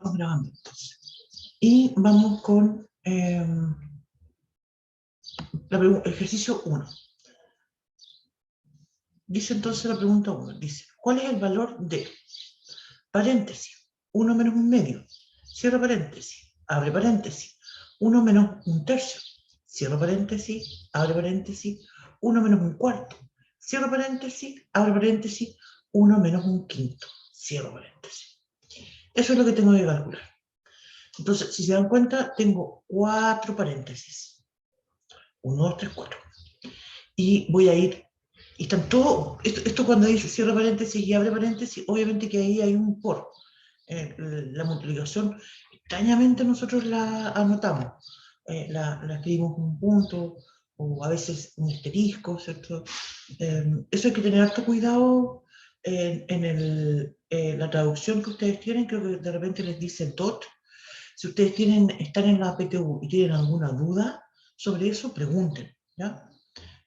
estamos grabando entonces. Y vamos con ejercicio 1. Dice entonces la pregunta 1, dice, ¿cuál es el valor de, paréntesis, 1 menos 1/2, cierra paréntesis, abre paréntesis, 1 menos 1/3, cierra paréntesis, abre paréntesis, 1 menos 1/4, cierra paréntesis, abre paréntesis, 1 menos 1/5, cierra paréntesis. Eso es lo que tengo que calcular. Entonces, si se dan cuenta, tengo 4 paréntesis. 1, 2, 3, 4. Y voy a ir, y están todos, esto cuando dice cierra paréntesis y abre paréntesis, obviamente que ahí hay un por. La multiplicación, extrañamente nosotros la anotamos. La escribimos con un punto, o a veces un asterisco, ¿cierto? Eso hay que tener harto cuidado en la traducción que ustedes tienen, creo que de repente les dice dot. Si ustedes están en la PTU y tienen alguna duda sobre eso, pregunten, ¿ya?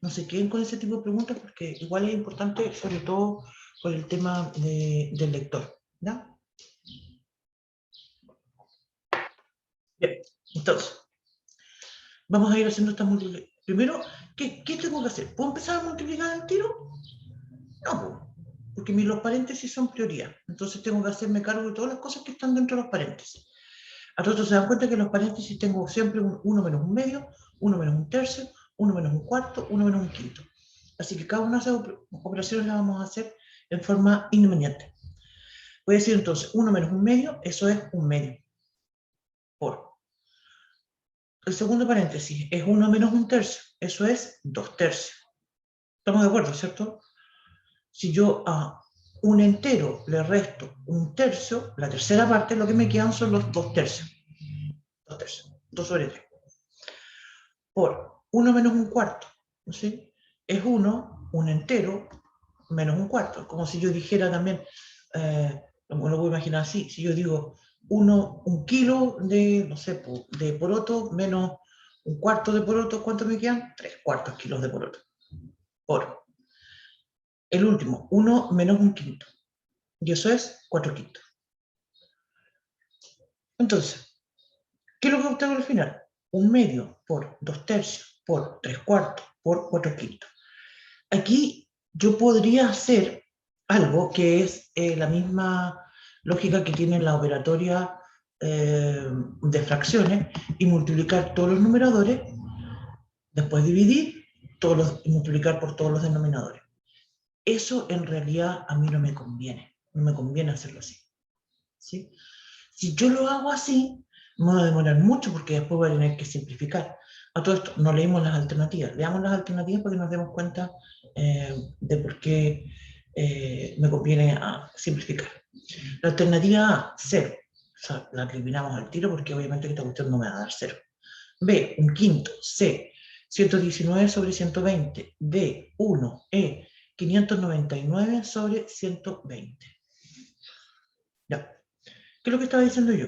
No se queden con ese tipo de preguntas porque igual es importante, sobre todo por el tema del lector, ¿ya? Bien, entonces, vamos a ir haciendo esta multiplicación. Primero, ¿qué tengo que hacer? ¿Puedo empezar a multiplicar al tiro? No, porque los paréntesis son prioridad. Entonces tengo que hacerme cargo de todas las cosas que están dentro de los paréntesis. A todos se dan cuenta que en los paréntesis tengo siempre un 1 menos 1/2, 1 menos 1/3, 1 menos 1/4, 1 menos 1/5. Así que cada una de esas operaciones las vamos a hacer en forma independiente. Voy a decir entonces 1 menos 1/2, eso es 1/2. Por. El segundo paréntesis es 1 menos 1/3, eso es 2/3. ¿Estamos de acuerdo, cierto? Si yo a un entero le resto 1/3, la tercera parte, lo que me quedan son los 2/3. 2/3, 2 sobre 3. Por 1 menos 1/4, ¿sí? Es 1, un entero, menos 1/4. Como si yo dijera también, lo voy a imaginar así, si yo digo 1 kilo de, no sé, de poroto menos 1/4 de poroto, ¿cuánto me quedan? 3/4 kilos de poroto. Por el último, 1 menos 1/5. Y eso es 4/5. Entonces, ¿qué es lo que obtengo al final? 1/2 por 2/3 por 3/4 por 4/5. Aquí yo podría hacer algo que es la misma lógica que tiene la operatoria de fracciones y multiplicar todos los numeradores, después dividir y multiplicar por todos los denominadores. Eso en realidad a mí no me conviene hacerlo así, ¿sí? Si yo lo hago así, me va a demorar mucho porque después voy a tener que simplificar. A todo esto, no leímos las alternativas. Leamos las alternativas para que nos demos cuenta de por qué me conviene simplificar. La alternativa A, 0. O sea, la eliminamos al tiro porque obviamente esta cuestión no me va a dar 0. B, 1/5. C, 119 sobre 120. D, 1. E, 599 sobre 120. Ya. ¿Qué es lo que estaba diciendo yo?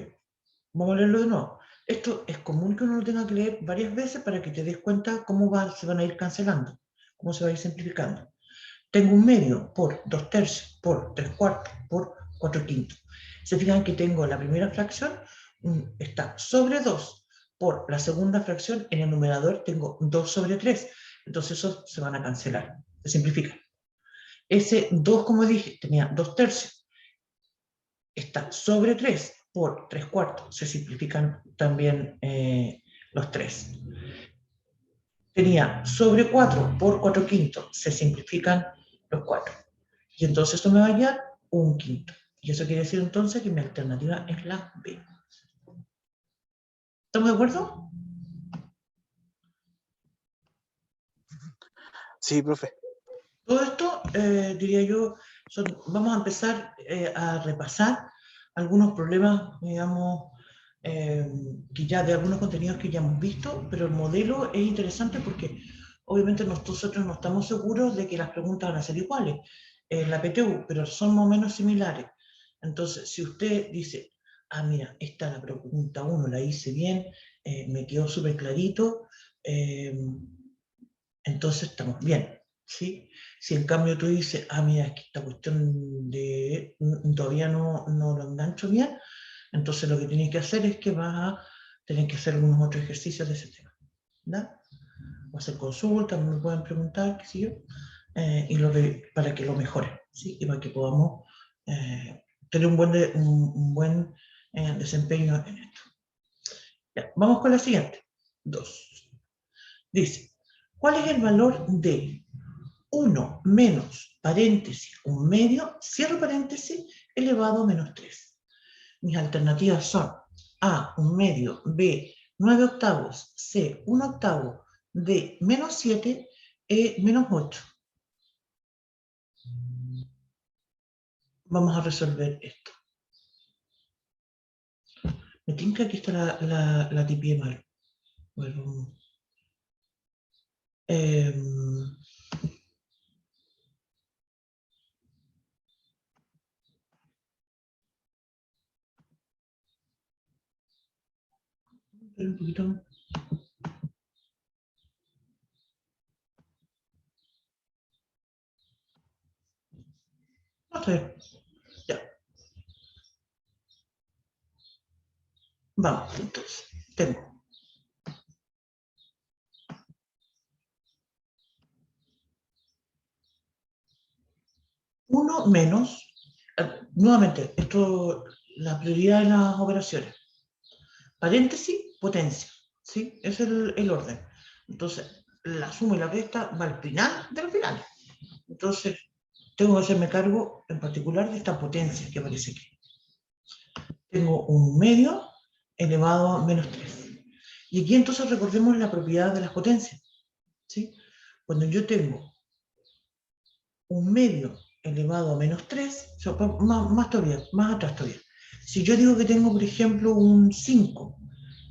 Vamos a leerlo de nuevo. Esto es común que uno lo tenga que leer varias veces para que te des cuenta cómo se van a ir cancelando, cómo se va a ir simplificando. Tengo 1/2 por 2/3 por 3/4 por 4/5. Se fijan que tengo la primera fracción, está sobre 2. Por la segunda fracción, en el numerador tengo 2 sobre 3. Entonces esos se van a cancelar, se simplifican. Ese 2, como dije, tenía 2/3. Está sobre 3 por 3/4. Se simplifican también los 3. Tenía sobre 4 por 4/5. Se simplifican los 4. Y entonces esto me va a dar 1/5. Y eso quiere decir entonces que mi alternativa es la B. ¿Estamos de acuerdo? Sí, profe. Todo esto, diría yo, vamos a empezar a repasar algunos problemas, digamos, que ya de algunos contenidos que ya hemos visto, pero el modelo es interesante porque obviamente nosotros no estamos seguros de que las preguntas van a ser iguales en la PTU, pero son más o menos similares. Entonces, si usted dice, mira, esta la pregunta 1 la hice bien, me quedó súper clarito, entonces estamos bien, ¿sí? Si en cambio tú dices, mira, es que esta cuestión todavía no lo engancho bien, Entonces lo que tienes que hacer es que vas a tener que hacer algunos otros ejercicios de ese tema. ¿Da? O hacer consultas, me pueden preguntar, qué sé yo, para que lo mejore, ¿sí? Y para que podamos tener un buen desempeño en esto. Ya, vamos con la siguiente. 2. Dice, ¿cuál es el valor de 1 menos paréntesis, un medio, cierro paréntesis, elevado a menos 3? Mis alternativas son A, un medio, B, 9 octavos, C, 1 octavo, D, menos 7, E, menos 8. Vamos a resolver esto. Me tinca que aquí está la tipie mal. Bueno, un poquito. No sé. Ya. Vamos, entonces. Tengo 1 menos, nuevamente, esto, la prioridad de las operaciones. Paréntesis, potencia, ¿sí? Es el orden. Entonces, la suma y la resta va al final del final. Entonces, tengo que hacerme cargo en particular de esta potencia que aparece aquí. Tengo un medio elevado a menos 3. Y aquí entonces recordemos la propiedad de las potencias, ¿sí? Cuando yo tengo un medio elevado a menos 3, más todavía, más atrás todavía. Si yo digo que tengo, por ejemplo, un 5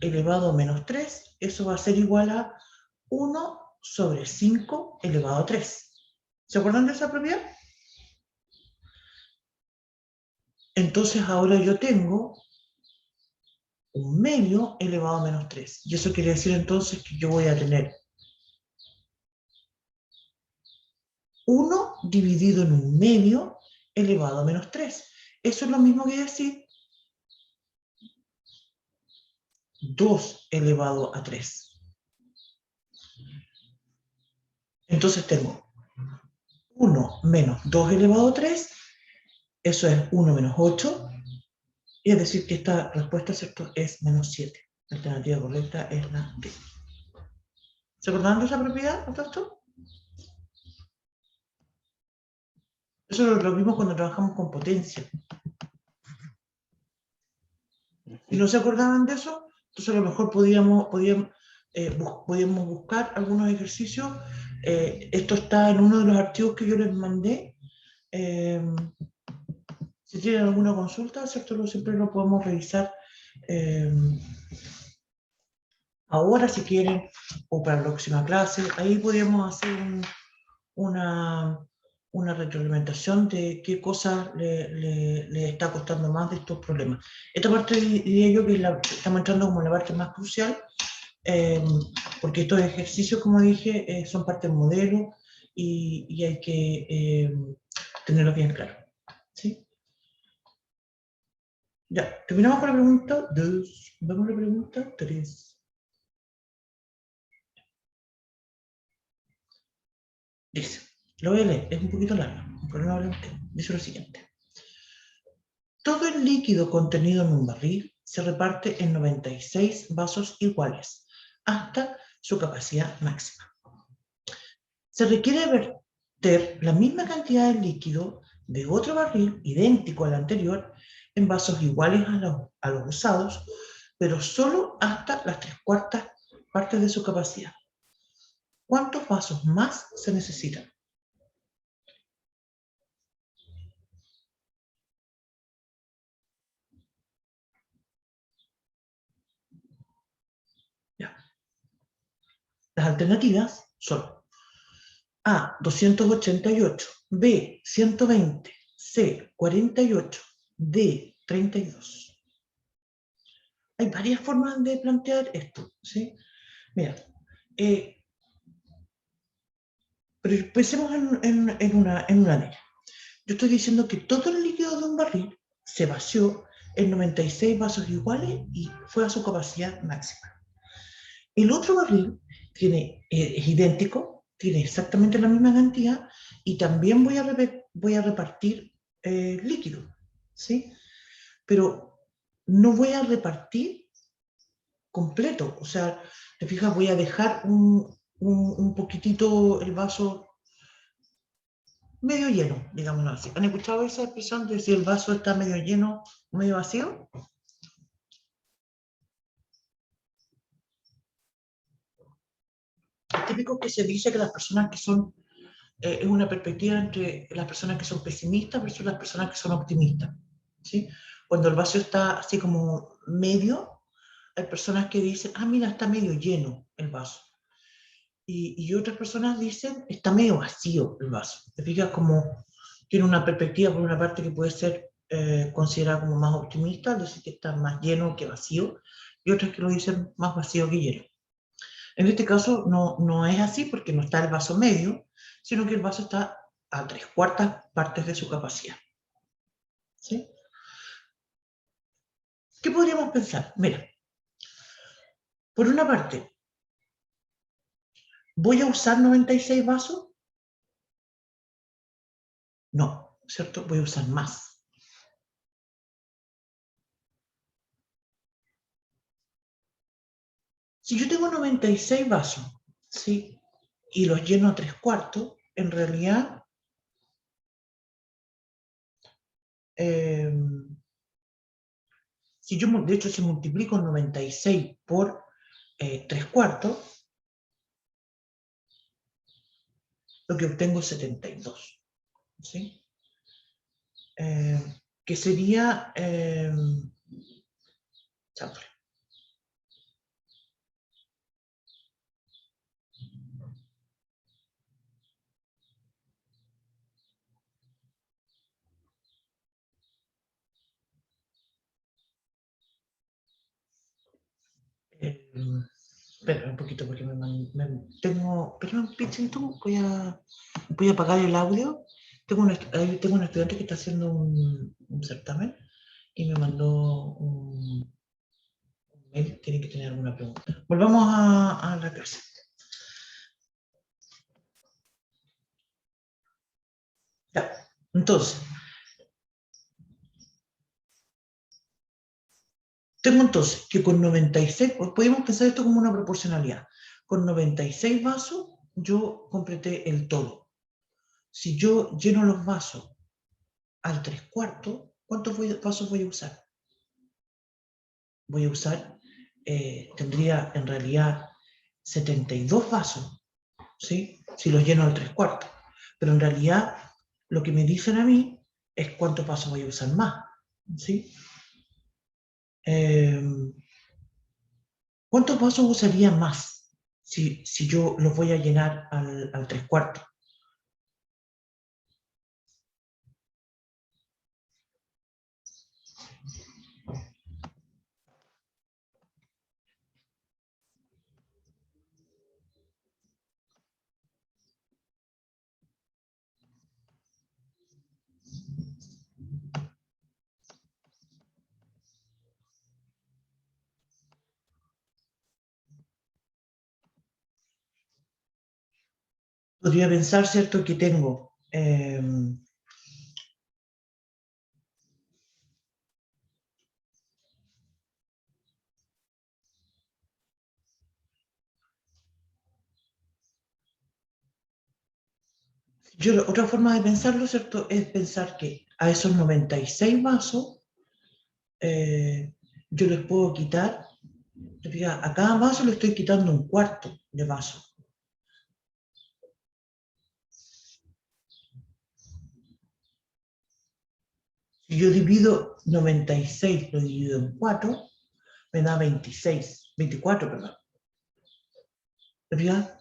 elevado a menos 3, eso va a ser igual a 1 sobre 5 elevado a 3. ¿Se acuerdan de esa propiedad? Entonces ahora yo tengo un medio elevado a menos 3. Y eso quiere decir entonces que yo voy a tener 1 dividido en un medio elevado a menos 3. Eso es lo mismo que decir 2 elevado a 3. Entonces tengo 1 menos 2 elevado a 3, eso es 1 menos 8, y es decir que esta respuesta, ¿cierto?, es menos 7. La alternativa correcta es la D. ¿Se acordaron de esa propiedad, ¿no esto? Eso lo vimos cuando trabajamos con potencia. Si no se acordaban de eso, entonces a lo mejor podíamos buscar algunos ejercicios. Esto está en uno de los archivos que yo les mandé. Si tienen alguna consulta, ¿cierto?, siempre lo podemos revisar ahora si quieren, o para la próxima clase. Ahí podríamos hacer una retroalimentación de qué cosas le está costando más de estos problemas. Esta parte diría yo que estamos entrando como en la parte más crucial, porque estos ejercicios, como dije, son parte del modelo y hay que tenerlo bien claro. ¿Sí? Ya, terminamos con la pregunta 2. Vamos a la pregunta 3. Dice, lo voy a leer, es un poquito largo, probablemente. Dice lo siguiente. Todo el líquido contenido en un barril se reparte en 96 vasos iguales, hasta su capacidad máxima. Se requiere verter la misma cantidad de líquido de otro barril idéntico al anterior en vasos iguales a los usados, pero solo hasta las 3/4 partes de su capacidad. ¿Cuántos vasos más se necesitan? Ya. Las alternativas son A, 288, B, 120, C, 48, D, 32. Hay varias formas de plantear esto, ¿sí? Mira, pero pensemos en una línea. Yo estoy diciendo que todo el líquido de un barril se vació en 96 vasos iguales y fue a su capacidad máxima. El otro barril es idéntico, tiene exactamente la misma cantidad y también voy a repartir líquido, ¿sí? Pero no voy a repartir completo, o sea, te fijas, voy a dejar un poquitito el vaso medio lleno, digámoslo así. ¿Han escuchado esa expresión de si el vaso está medio lleno o medio vacío? Es típico que se dice que las personas que son, es una perspectiva entre las personas que son pesimistas versus las personas que son optimistas, ¿sí? Cuando el vaso está así como medio, hay personas que dicen, ah, mira, está medio lleno el vaso. Y otras personas dicen, está medio vacío el vaso. Te fijas como tiene una perspectiva por una parte que puede ser considerada como más optimista, es decir, que está más lleno que vacío, y otras que lo dicen más vacío que lleno. En este caso no es así porque no está el vaso medio, sino que el vaso está a 3/4 partes de su capacidad. ¿Sí? ¿Qué podríamos pensar? Mira, por una parte, ¿voy a usar 96 vasos? No, ¿cierto? Voy a usar más. Si yo tengo 96 vasos, ¿sí? Y los lleno a 3/4, en realidad, si yo, de hecho, si multiplico 96 por 3/4, lo que obtengo es 72, ¿sí? Que sería, espera un poquito porque perdón, Pichento, voy a apagar el audio. Tengo un estudiante que está haciendo un certamen y me mandó un mail, tiene que tener alguna pregunta. Volvamos a la clase. Ya, entonces, tengo entonces que con 96, podemos pensar esto como una proporcionalidad. Con 96 vasos, yo completé el todo. Si yo lleno los vasos al 3/4, ¿cuántos vasos voy a usar? Voy a usar, tendría en realidad 72 vasos, ¿sí? Si los lleno al 3/4. Pero en realidad, lo que me dicen a mí es cuántos vasos voy a usar más, ¿sí? ¿Cuántos vasos usaría más si yo los voy a llenar al 3/4? Podría pensar, ¿cierto?, que tengo otra forma de pensarlo, ¿cierto?, es pensar que a esos 96 vasos yo les puedo quitar, a cada vaso le estoy quitando 1/4 de vaso. Si yo divido 96, lo divido en 4, me da 26, 24, perdón. ¿Verdad?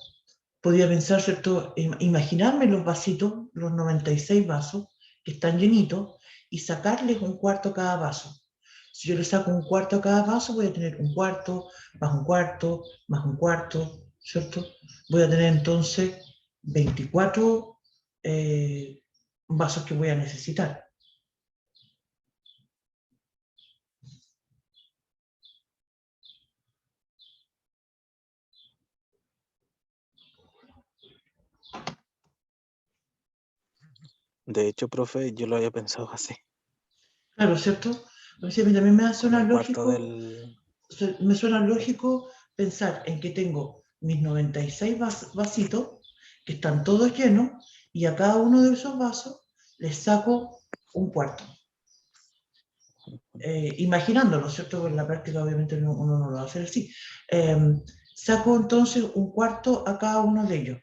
Podría pensar, ¿cierto?, imaginarme los vasitos, los 96 vasos, que están llenitos, y sacarles 1/4 a cada vaso. Si yo le saco 1/4 a cada vaso, voy a tener 1/4, más 1/4, más 1/4, ¿cierto? Voy a tener entonces 24 vasos que voy a necesitar. De hecho, profe, yo lo había pensado así. Claro, ¿cierto? Porque sí, a mí también me suena Un cuarto lógico, del... me suena lógico pensar en que tengo mis 96 vasitos, que están todos llenos, y a cada uno de esos vasos les saco un cuarto. Imaginándolo, ¿cierto? Porque en la práctica obviamente uno no lo va a hacer así. Saco entonces un cuarto a cada uno de ellos.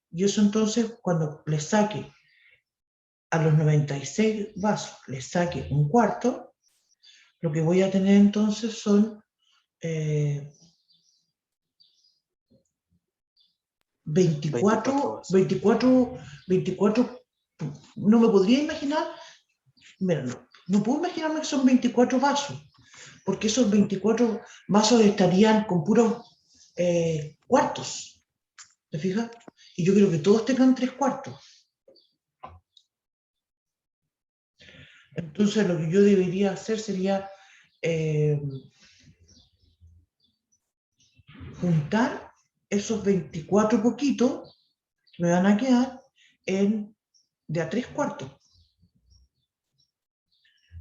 Y eso entonces, cuando les saque a los 96 vasos, les saque un cuarto, lo que voy a tener entonces son 24 24, vasos. 24, 24, no me podría imaginar, mira, no puedo imaginarme que son 24 vasos, porque esos 24 vasos estarían con puros cuartos, ¿te fijas? Y yo quiero que todos tengan 3 cuartos. Entonces lo que yo debería hacer sería juntar esos 24 poquitos que me van a quedar de a 3 cuartos.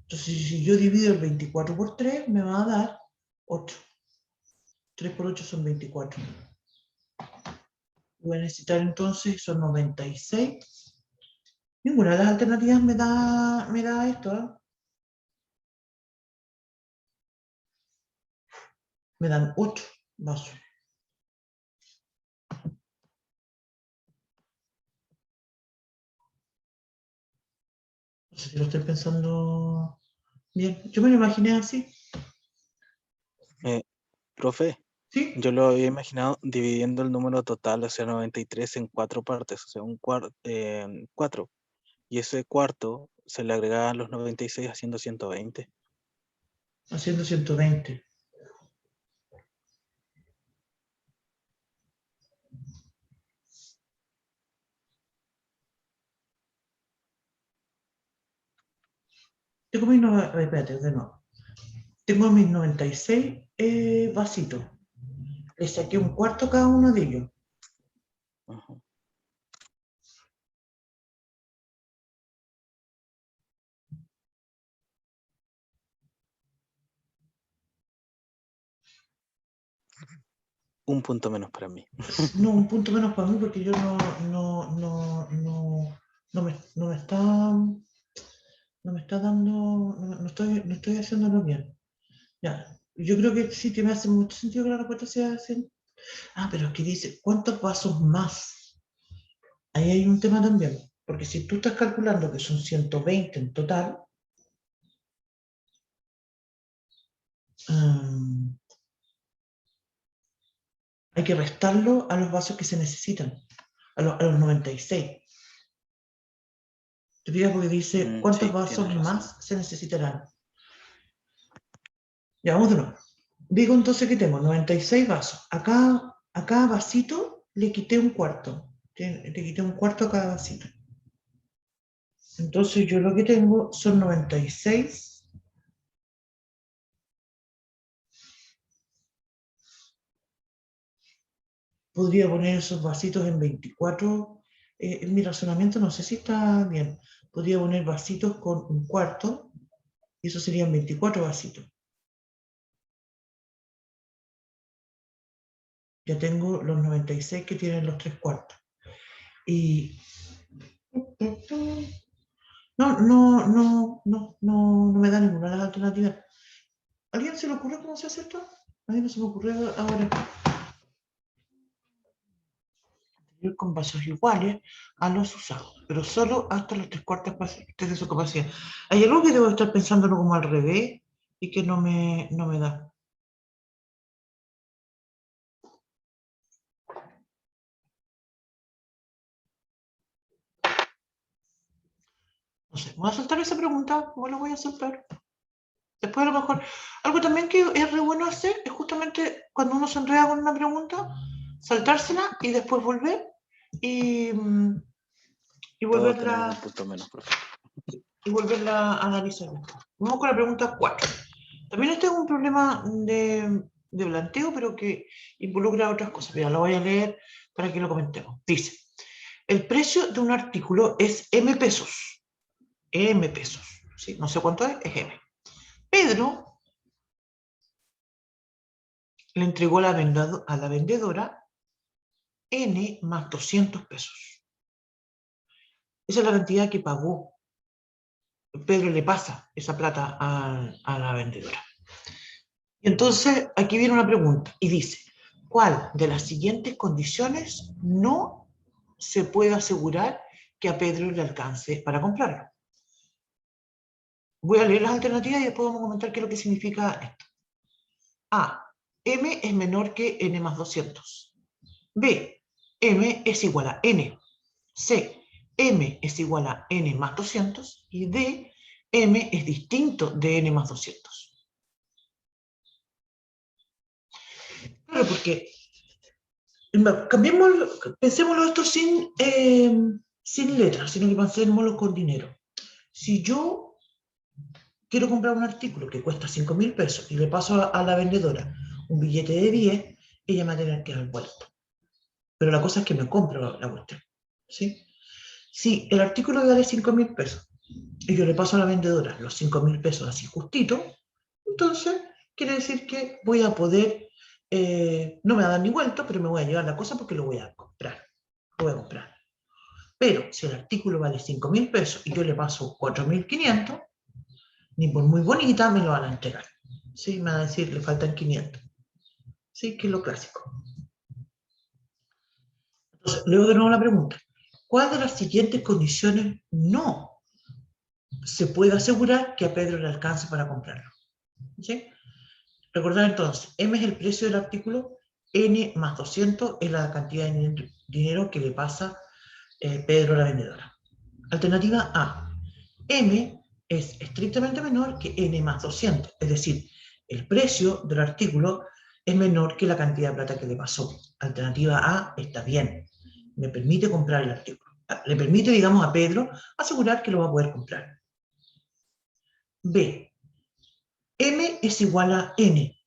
Entonces, si yo divido el 24 por 3, me va a dar 8. 3 por 8 son 24. Voy a necesitar entonces, son 96. Ninguna de las alternativas me da esto, ¿eh? Me dan 8 vasos. No sé si lo estoy pensando bien. Yo me lo imaginé así. Profe, ¿Sí? yo lo había imaginado dividiendo el número total, o sea, 93 en 4 partes, o sea, un cuarto, 4. Y ese cuarto se le agregaban los 96 haciendo 120. Haciendo 120. Tengo mis, espérate, de nuevo. Tengo mis 96 vasitos. Le saqué un cuarto a cada uno de ellos. Ajá. Un punto menos para mí. No, un punto menos para mí porque yo no me está, no me está dando, no estoy haciéndolo bien. Ya, yo creo que sí, que me hace mucho sentido que la respuesta sea así. Ah, pero es que dice, ¿cuántos vasos más? Ahí hay un tema también, porque si tú estás calculando que son 120 en total, um, hay que restarlo a los vasos que se necesitan, a los 96. Te fijas porque dice, ¿cuántos Sí, tienes vasos razón. más se necesitarán? Ya, vamos de nuevo. Digo entonces que tengo 96 vasos. A cada vasito le quité un cuarto. Le quité un cuarto a cada vasito. Entonces yo lo que tengo son 96. Podría poner esos vasitos en 24. Mi razonamiento no sé si está bien. Podría poner vasitos con un cuarto. Y eso serían 24 vasitos. Ya tengo los 96 que tienen los 3 cuartos. Y no me da ninguna de las alternativas. ¿A alguien se le ocurre cómo se hace esto? A mí no se me ocurrió ahora. Con vasos iguales a los usados, pero solo hasta los 3 cuartas partes de su capacidad. Hay algo que debo estar pensándolo como al revés y que no me da. No sé, voy a soltar esa pregunta, igual la voy a soltar. Después a lo mejor, algo también que es re bueno hacer es justamente cuando uno se enreda con una pregunta, saltársela y después volver y, y Todos tenemos un volverla punto menos, profe. y volverla a analizar. Vamos con la pregunta 4. También este es un problema de planteo, pero que involucra otras cosas. Mira, lo voy a leer para que lo comentemos. Dice, El precio de un artículo es M pesos. M pesos. ¿Sí? No sé cuánto es M. Pedro le entregó a la vendedora N más 200 pesos. Esa es la cantidad que pagó. Pedro le pasa esa plata a la vendedora. Y entonces aquí viene una pregunta y dice, ¿cuál de las siguientes condiciones no se puede asegurar que a Pedro le alcance para comprarlo? Voy a leer las alternativas y después vamos a comentar qué es lo que significa esto. A. M es menor que N más 200. B. M es igual a N. C. M es igual a N más 200. Y D. M es distinto de N más 200. Claro, porque pensémoslo esto sin letras, sino que pensémoslo con dinero. Si yo quiero comprar un artículo que cuesta 5.000 pesos y le paso a la vendedora un billete de 10, ella me va a tener que dar el vuelto. Pero la cosa es que me compro la cuestión. ¿Sí? Si el artículo vale 5.000 pesos y yo le paso a la vendedora los 5.000 pesos así justito, entonces quiere decir que voy a poder, no me va a dar ni vuelto, pero me voy a llevar la cosa porque lo voy a comprar. Lo voy a comprar. Pero si el artículo vale 5.000 pesos y yo le paso 4.500, ni por muy bonita me lo van a entregar. ¿Sí? Me van a decir, le faltan 500. ¿Sí? Que es lo clásico. Entonces, luego de nuevo la pregunta. ¿Cuál de las siguientes condiciones no se puede asegurar que a Pedro le alcance para comprarlo? ¿Sí? Recordad entonces, M es el precio del artículo, N más 200 es la cantidad de dinero que le pasa Pedro a la vendedora. Alternativa A. M es estrictamente menor que N más 200, es decir, el precio del artículo es menor que la cantidad de plata que le pasó. Alternativa A está bien, me permite comprar el artículo. Le permite, digamos, a Pedro asegurar que lo va a poder comprar. B. M es igual a N.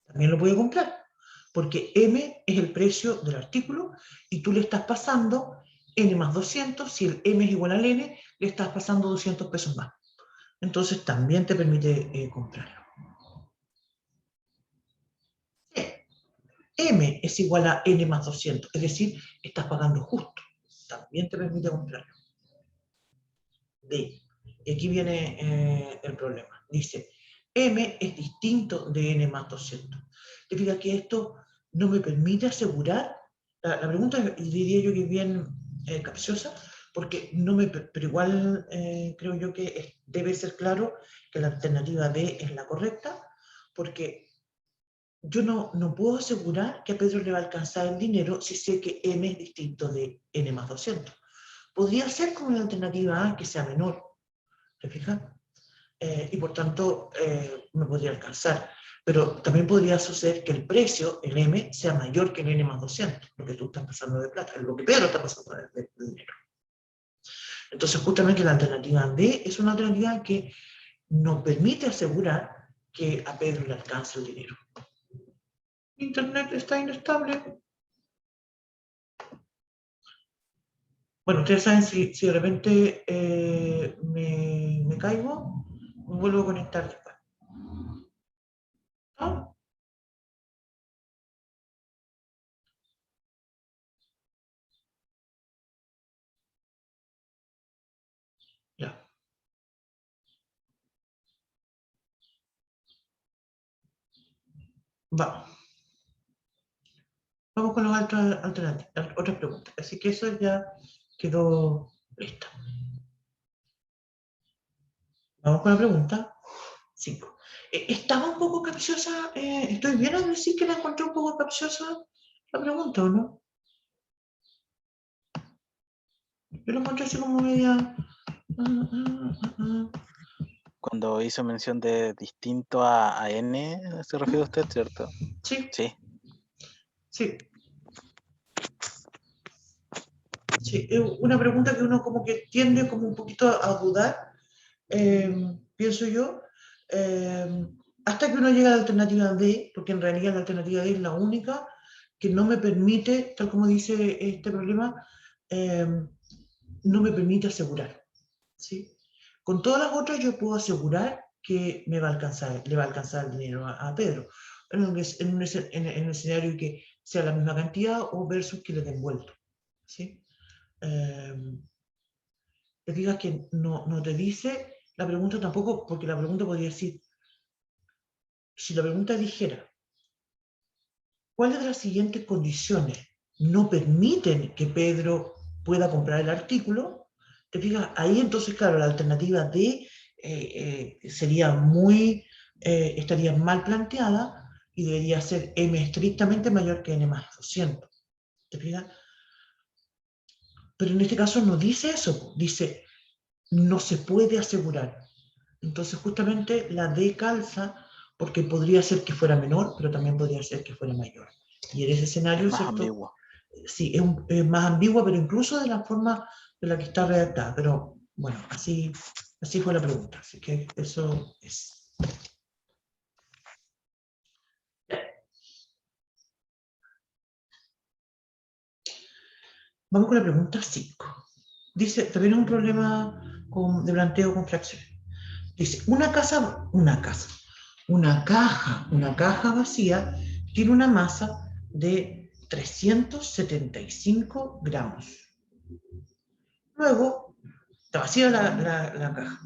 También lo puede comprar, porque M es el precio del artículo y tú le estás pasando N más 200, si el M es igual al N, le estás pasando 200 pesos más. Entonces también te permite comprarlo. M es igual a N más 200, es decir, estás pagando justo. También te permite comprarlo. D. Y aquí viene el problema. Dice, M es distinto de N más 200. Te fijas que esto no me permite asegurar, la pregunta diría yo que es bien capciosa, porque no me, pero igual creo yo que debe ser claro que la alternativa D es la correcta, porque yo no puedo asegurar que a Pedro le va a alcanzar el dinero si sé que M es distinto de N más 200. Podría ser como la alternativa A que sea menor, ¿te fijas? Y por tanto me podría alcanzar. Pero también podría suceder que el precio, el M, sea mayor que el N más 200, lo que tú estás pasando de plata, lo que Pedro está pasando de dinero. Entonces justamente la alternativa D es una alternativa que nos permite asegurar que a Pedro le alcance el dinero. Internet está inestable. Bueno, ustedes saben si de repente me caigo, me vuelvo a conectar después. ¿No? Ya. Vamos. Vamos con las otras preguntas. Así que eso ya quedó listo. Vamos con la pregunta 5. ¿Estaba un poco capciosa? ¿Estoy bien a decir que la encontré un poco capciosa la pregunta o no? Yo la encontré así como media... Cuando hizo mención de distinto a N, se refiere a usted, ¿cierto? Sí. Sí. Sí. Sí, es una pregunta que uno como que tiende como un poquito a dudar, pienso yo, hasta que uno llega a la alternativa D, porque en realidad la alternativa D es la única que no me permite, tal como dice este problema, no me permite asegurar, ¿sí? Con todas las otras yo puedo asegurar que me va a alcanzar, le va a alcanzar el dinero a Pedro, en un escenario que sea la misma cantidad o versus que le den vuelto, ¿sí? Te digas que no te dice la pregunta tampoco, porque la pregunta podría decir, si la pregunta dijera, ¿cuáles de las siguientes condiciones no permiten que Pedro pueda comprar el artículo? Te fijas, ahí entonces, claro, la alternativa D sería estaría mal planteada y debería ser M estrictamente mayor que N más 200. ¿Te fijas? Pero en este caso no dice eso, dice no se puede asegurar. Entonces justamente la D calza porque podría ser que fuera menor, pero también podría ser que fuera mayor. Y en ese escenario, Es más ¿cierto? ambiguo. Sí, es más ambigua, pero incluso de la forma de la que está redactada. Pero bueno, así fue la pregunta. Así que eso es. Vamos con la pregunta 5. Dice, también es un problema de planteo con fracciones. Dice, una caja vacía tiene una masa de 375 gramos. Luego, está vacía la caja.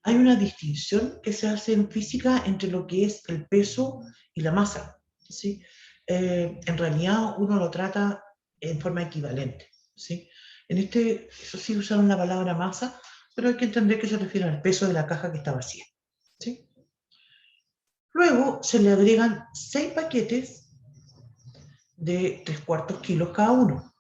Hay una distinción que se hace en física entre lo que es el peso y la masa, ¿sí? En realidad uno lo trata en forma equivalente, ¿sí? Eso sí usaron la palabra masa, pero hay que entender que se refiere al peso de la caja que está vacía, ¿sí? Luego se le agregan 6 paquetes de 3/4 kilos cada uno.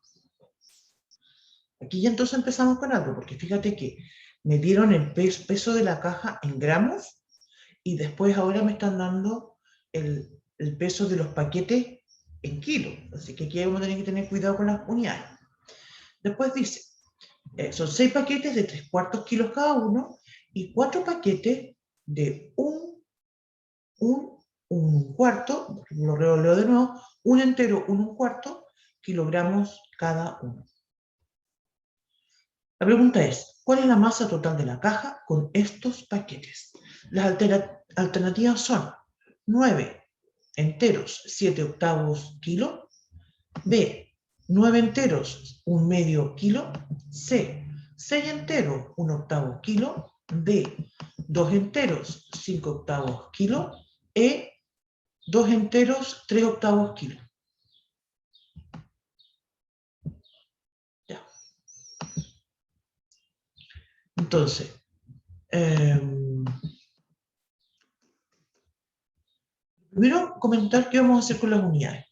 Aquí ya entonces empezamos con algo, porque fíjate que me dieron el peso de la caja en gramos y después ahora me están dando el peso de los paquetes en kilos. Así que aquí vamos a tener que tener cuidado con las unidades. Después dice, son 6 paquetes de 3/4 kilos cada uno y 4 paquetes de un cuarto, lo leo de nuevo, un entero, un cuarto kilogramos cada uno. La pregunta es, ¿cuál es la masa total de la caja con estos paquetes? Las alternativas son 9 enteros, 7/8 kilo, B, 9 enteros, 1/2 kilo, C, 6 enteros, 1/8 kilo, D, 2 enteros, 5/8 kilo, E, 2 enteros, 3/8 kilo. Ya. Entonces, primero comentar qué vamos a hacer con las unidades.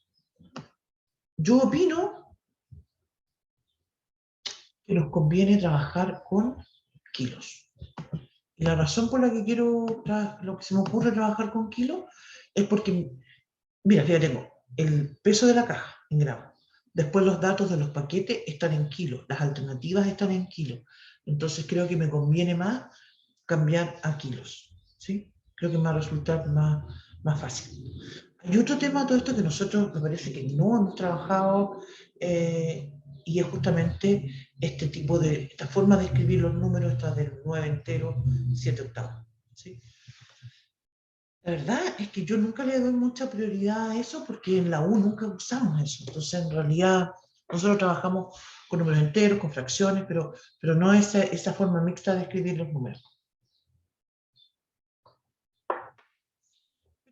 Yo opino que nos conviene trabajar con kilos. Y la razón por la que lo que se me ocurre trabajar con kilos es porque, mira, fíjate, tengo el peso de la caja en gramos. Después los datos de los paquetes están en kilos, las alternativas están en kilos. Entonces creo que me conviene más cambiar a kilos, ¿sí? Creo que me va a resultar más fácil. Hay otro tema de todo esto que nosotros me parece que no hemos trabajado y es justamente esta forma de escribir los números, esta del 9 entero, 7/8, ¿sí? La verdad es que yo nunca le doy mucha prioridad a eso porque en la U nunca usamos eso. Entonces, en realidad, nosotros trabajamos con números enteros, con fracciones, pero no esa forma mixta de escribir los números.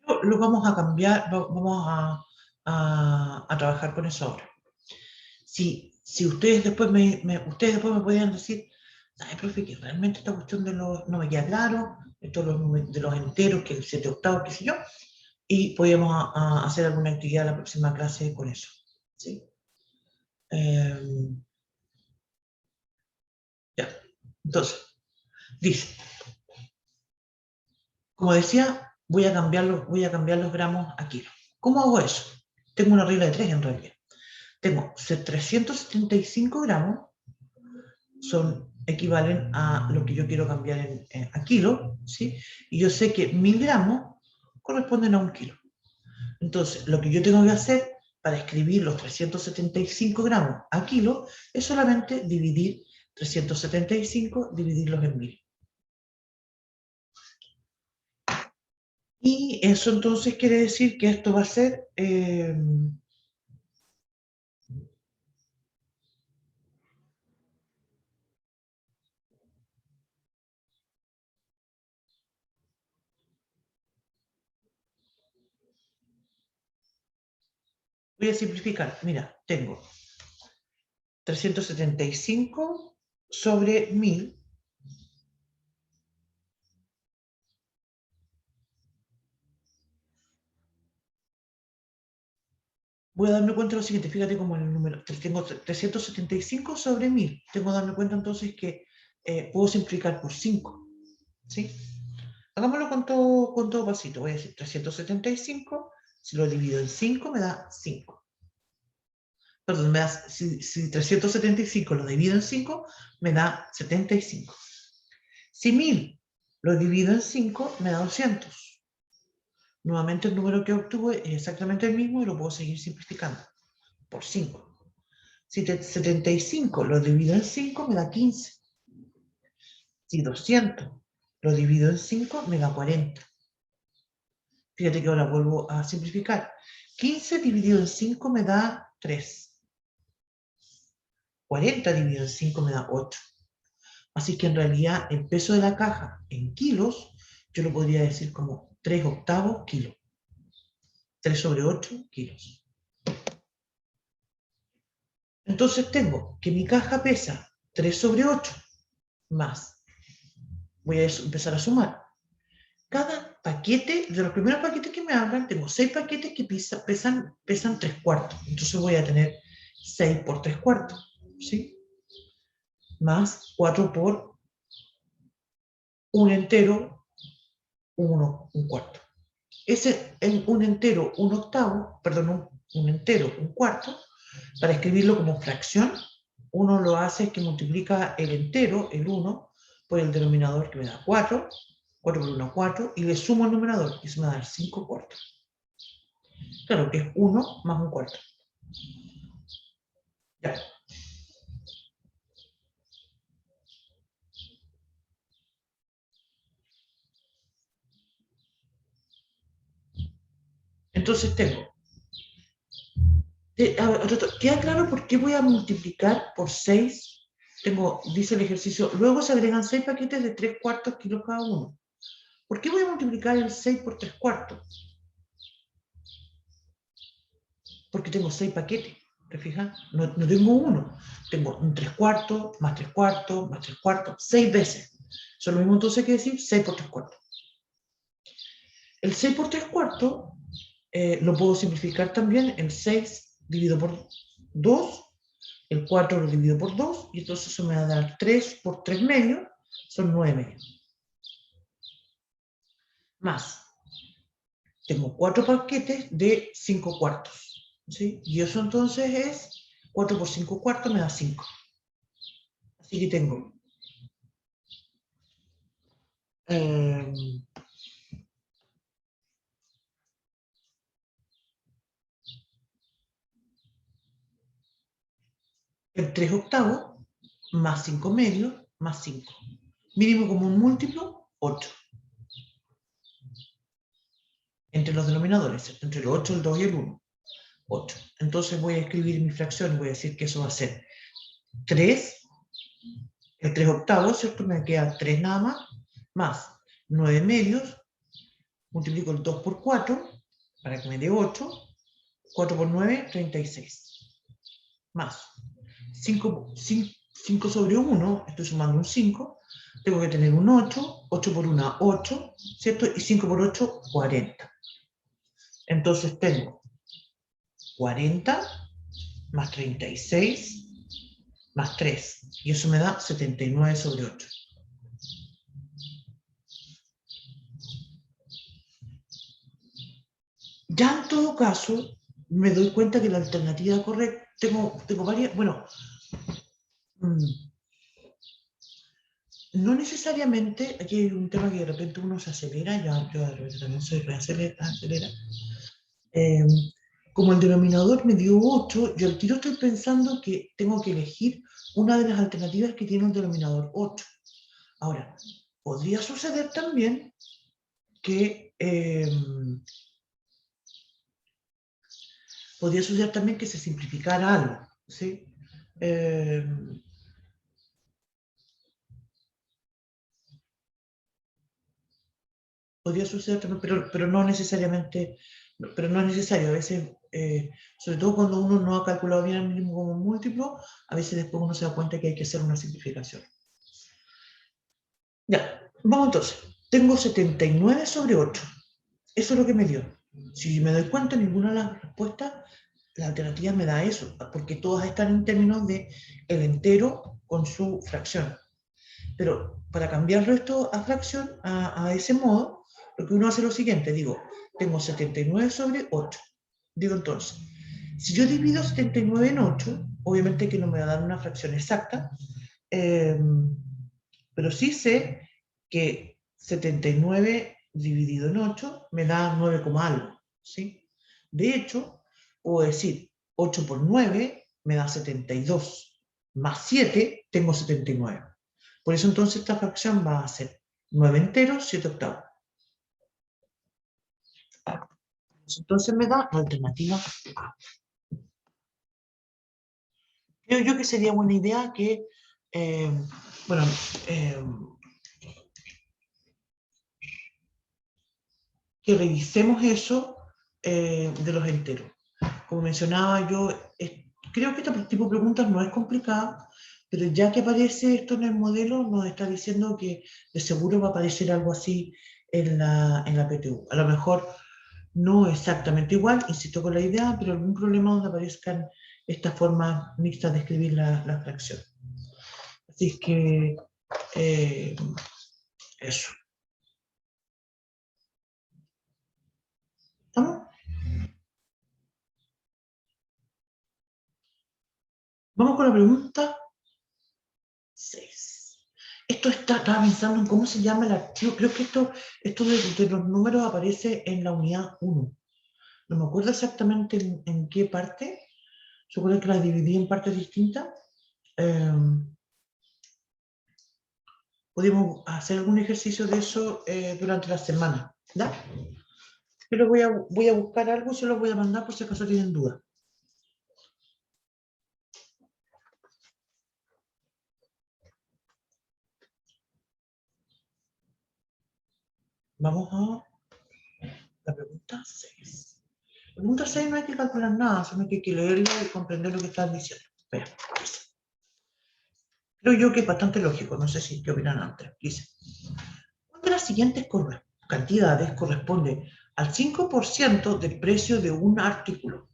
Pero lo vamos a cambiar, vamos a trabajar con eso ahora. Si ustedes después ustedes después me podían decir, ay, profe, que realmente esta cuestión no me queda claro, esto de los enteros, que el 7/8, qué sé yo, y podíamos hacer alguna actividad la próxima clase con eso, ¿sí? Ya, entonces, dice, como decía, voy a cambiar los gramos a kilos. ¿Cómo hago eso? Tengo una regla de 3 en realidad. Tengo 375 gramos, equivalen a lo que yo quiero cambiar a kilo, ¿sí? Y yo sé que 1000 gramos corresponden a 1 kilo. Entonces, lo que yo tengo que hacer para escribir los 375 gramos a kilo es solamente dividir 375, dividirlos en 1000. Y eso entonces quiere decir que esto va a ser... voy a simplificar. Mira, tengo 375 sobre 1000. Voy a darme cuenta de lo siguiente, fíjate cómo en el número, tengo 375 sobre 1000. Tengo que darme cuenta entonces que puedo simplificar por 5, ¿sí? Hagámoslo con todo pasito. Voy a decir 375, si lo divido en 5 me da 5. Perdón, si 375 lo divido en 5, me da 75. Si 1000 lo divido en 5, me da 200. Nuevamente el número que obtuve es exactamente el mismo y lo puedo seguir simplificando por 5. Si 75 lo divido en 5, me da 15. Si 200 lo divido en 5, me da 40. Fíjate que ahora vuelvo a simplificar. 15 dividido en 5 me da 3. 40 dividido en 5 me da 8. Así que en realidad el peso de la caja en kilos, yo lo podría decir como 3 octavos kilo. 3 sobre 8 kilos. Entonces tengo que mi caja pesa 3 sobre 8 más. Voy a empezar a sumar. Cada paquete, de los primeros paquetes que me hablan, tengo 6 paquetes que pesan 3 cuartos. Entonces voy a tener 6 por 3 cuartos, ¿sí? Más 4 por un entero, un cuarto. Ese un entero, un octavo, perdón, un entero, un cuarto, para escribirlo como fracción, uno lo hace es que multiplica el entero, el 1, por el denominador que me da 4, 4 por 1, 4, y le sumo el numerador, y eso me da 5 cuartos. Claro que es 1 más un cuarto. Ya. Entonces tengo, ¿queda claro por qué voy a multiplicar por 6? Dice el ejercicio, luego se agregan 6 paquetes de 3 cuartos kilos cada uno. ¿Por qué voy a multiplicar el 6 por 3 cuartos? Porque tengo 6 paquetes, ¿te fijas? No tengo uno, tengo un 3 cuartos, más 3 cuartos, más 3 cuartos, 6 veces. Eso es lo mismo entonces que decir 6 por 3 cuartos. El 6 por 3 cuartos lo puedo simplificar también en 6 dividido por 2, el 4 lo divido por 2, y entonces eso me va a dar 3 por 3 medios, son 9 medios. Más, tengo 4 paquetes de 5 cuartos, ¿sí? Y eso entonces es 4 por 5 cuartos me da 5. Así que tengo el 3 octavos más 5 medios más 5. Mínimo común múltiplo, 8. Entre los denominadores, entre el 8, el 2 y el 1. 8. Entonces voy a escribir mi fracción y voy a decir que eso va a ser 3, el 3 octavos, ¿cierto? Me queda 3 nada más 9 medios, multiplico el 2 por 4, para que me dé 8, 4 por 9, 36. Más 5 sobre 1, estoy sumando un 5, tengo que tener un 8, 8 por 1, 8, ¿cierto? Y 5 por 8, 40. Entonces tengo 40 más 36 más 3, y eso me da 79 sobre 8. Ya en todo caso, me doy cuenta que la alternativa correcta, tengo varias, bueno, no necesariamente, aquí hay un tema que de repente uno se acelera, yo de repente también soy reacelera, Como el denominador me dio 8, yo al tiro estoy pensando que tengo que elegir una de las alternativas que tiene un denominador 8. Ahora, podría suceder también que se simplificara algo, ¿sí? Podría suceder también, pero no necesariamente, pero no es necesario. A veces, sobre todo cuando uno no ha calculado bien el mínimo como múltiplo, a veces después uno se da cuenta que hay que hacer una simplificación. Ya, vamos entonces. Tengo 79 sobre 8. Eso es lo que me dio. Si me doy cuenta, ninguna de las respuestas, la alternativa me da eso, porque todas están en términos de el entero con su fracción. Pero para cambiarlo esto a fracción, a ese modo, lo que uno hace es lo siguiente, digo, tengo 79 sobre 8. Digo entonces, si yo divido 79 en 8, obviamente que no me va a dar una fracción exacta, pero sí sé que 79 dividido en 8 me da 9, algo, ¿sí? De hecho, puedo decir 8 por 9 me da 72, más 7 tengo 79. Por eso entonces esta fracción va a ser 9 enteros, 7 octavos. Entonces me da la alternativa A. Creo yo que sería buena idea que, bueno, que revisemos eso de los enteros. Como mencionaba yo, creo que este tipo de preguntas no es complicada, pero ya que aparece esto en el modelo, nos está diciendo que de seguro va a aparecer algo así en la PTU. A lo mejor no exactamente igual, insisto con la idea, pero algún problema donde aparezcan estas formas mixtas de escribir la fracción. Así es que eso. ¿Estamos? Vamos con la pregunta 6. Estaba pensando en cómo se llama el archivo. Creo que esto de los números aparece en la unidad 1. No me acuerdo exactamente en qué parte. Supongo que las dividí en partes distintas. Podemos hacer algún ejercicio de eso durante la semana. ¿Ya? Pero voy a buscar algo y se lo voy a mandar por si acaso tienen dudas. Vamos a la pregunta 6. La pregunta 6 no hay que calcular nada, solo que hay que leerlo y comprender lo que están diciendo. Espera, creo yo que es bastante lógico, no sé si qué opinan antes. Dice, ¿cuál de las siguientes cantidades corresponde al 5% del precio de un artículo?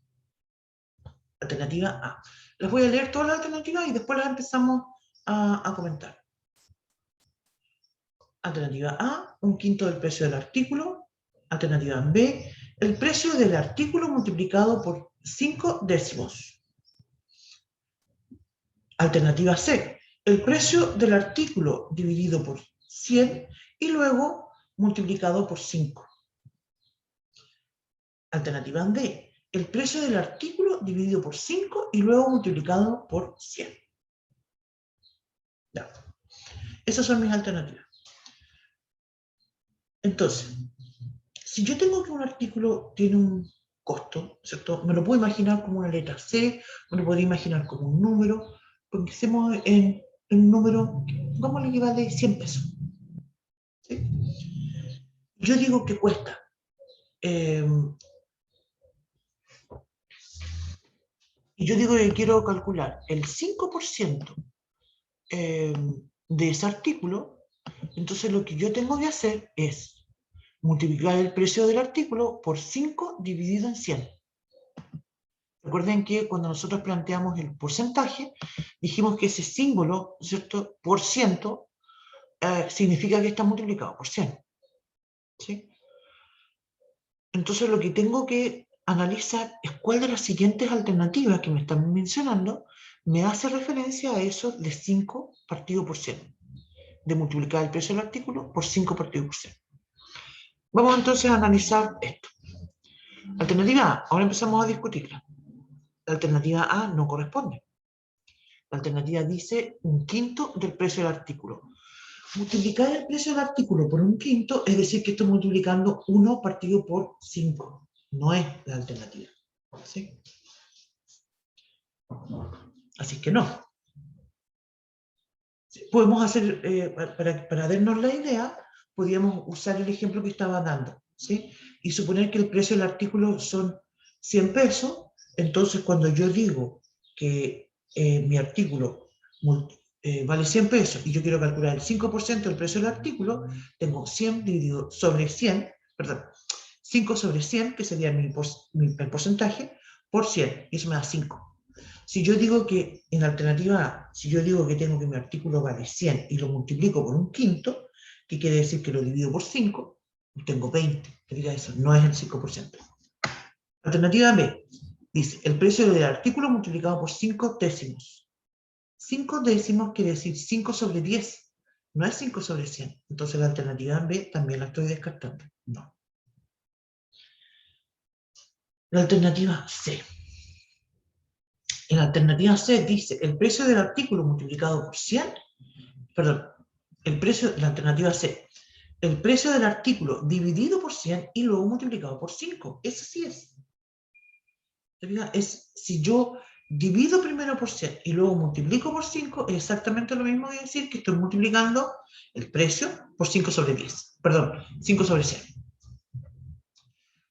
Alternativa A. Les voy a leer todas las alternativas y después las empezamos a comentar. Alternativa A, un quinto del precio del artículo. Alternativa B, el precio del artículo multiplicado por 5 décimos. Alternativa C, el precio del artículo dividido por 100 y luego multiplicado por 5. Alternativa D, el precio del artículo dividido por 5 y luego multiplicado por 100. Ya. Esas son mis alternativas. Entonces, si yo tengo que un artículo tiene un costo, ¿cierto? Me lo puedo imaginar como una letra C, me lo podría imaginar como un número, pensemos en un número, pongámosle que vale 100 pesos. ¿Sí? Yo digo que cuesta y yo digo que quiero calcular el 5% de ese artículo, entonces lo que yo tengo que hacer es multiplicar el precio del artículo por 5 dividido en 100. Recuerden que cuando nosotros planteamos el porcentaje, dijimos que ese símbolo, ¿cierto? Por ciento, significa que está multiplicado por 100. ¿Sí? Entonces lo que tengo que analizar es cuál de las siguientes alternativas que me están mencionando me hace referencia a eso de 5 partido por 100, de multiplicar el precio del artículo por 5 partido por 100. Vamos entonces a analizar esto. Alternativa A, ahora empezamos a discutirla. La alternativa A no corresponde. La alternativa dice un quinto del precio del artículo. Multiplicar el precio del artículo por un quinto es decir que estoy multiplicando 1 partido por 5. No es la alternativa. ¿Sí? Así que no. Podemos hacer, para darnos la idea, podríamos usar el ejemplo que estaba dando, ¿sí? Y suponer que el precio del artículo son 100 pesos, entonces cuando yo digo que mi artículo vale 100 pesos y yo quiero calcular el 5% del precio del artículo, tengo 100 dividido sobre 100, perdón, 5 sobre 100, que sería el porcentaje, por 100, y eso me da 5. Si yo digo que en alternativa A, si yo digo que tengo que mi artículo vale 100 y lo multiplico por un quinto, que quiere decir que lo divido por 5, tengo 20. Eso no es el 5%. Alternativa B dice el precio del artículo multiplicado por 5 décimos. 5 décimos quiere decir 5 sobre 10. No es 5 sobre 100. Entonces la alternativa B también la estoy descartando. No. La alternativa C. En la alternativa C dice el precio del artículo multiplicado por 100, perdón, el precio, la alternativa C, el precio del artículo dividido por 100 y luego multiplicado por 5. Eso sí es. Es si yo divido primero por 100 y luego multiplico por 5, es exactamente lo mismo que decir que estoy multiplicando el precio por 5 sobre 10. Perdón, 5 sobre 100.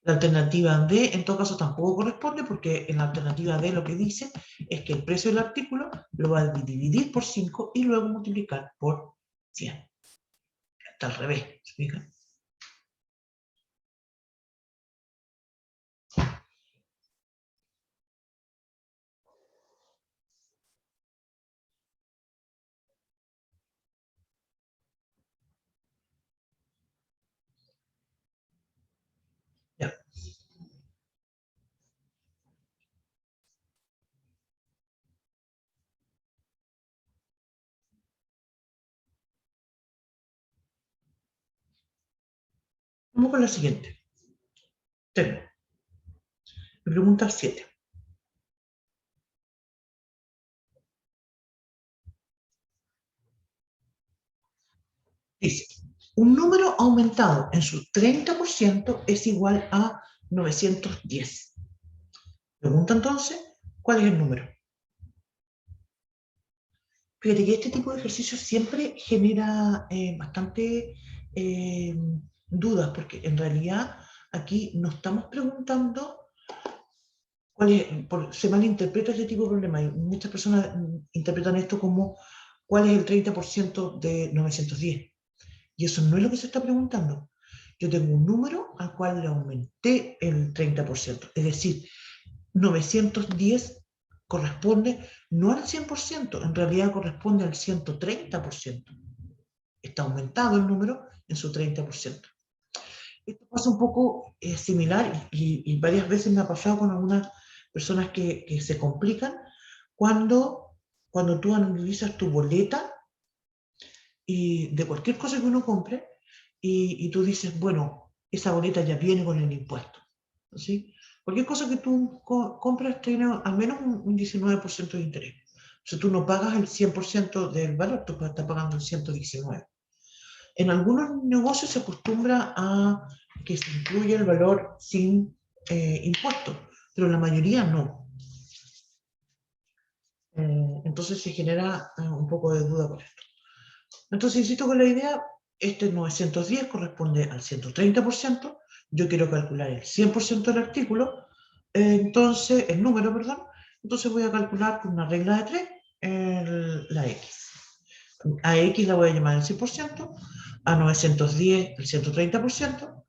La alternativa D, en todo caso, tampoco corresponde porque en la alternativa D lo que dice es que el precio del artículo lo va a dividir por 5 y luego multiplicar por 100. Está al revés, ¿se fijan? Ya. Vamos con la siguiente. Tengo. Me pregunta 7. Dice, un número aumentado en su 30% es igual a 910. Pregunta entonces, ¿cuál es el número? Fíjate que este tipo de ejercicio siempre genera bastante dudas, porque en realidad aquí no estamos preguntando se malinterpreta este tipo de problema. Y muchas personas interpretan esto como cuál es el 30% de 910. Y eso no es lo que se está preguntando. Yo tengo un número al cual le aumenté el 30%. Es decir, 910 corresponde no al 100%, en realidad corresponde al 130%. Está aumentado el número en su 30%. Esto pasa un poco similar y varias veces me ha pasado con algunas personas que se complican cuando tú analizas tu boleta y de cualquier cosa que uno compre y tú dices, bueno, esa boleta ya viene con el impuesto. ¿Sí? Cualquier cosa que tú compras tiene al menos un 19% de interés. O sea, tú no pagas el 100% del valor, tú estás pagando el 119%. En algunos negocios se acostumbra a que se incluya el valor sin impuestos, pero la mayoría no. Entonces se genera un poco de duda por esto. Entonces, insisto con la idea, este 910 corresponde al 130%, yo quiero calcular el 100% del artículo, entonces, el número, perdón, entonces voy a calcular con una regla de 3 la X. A X la voy a llamar el 100%, a 910 el 130%,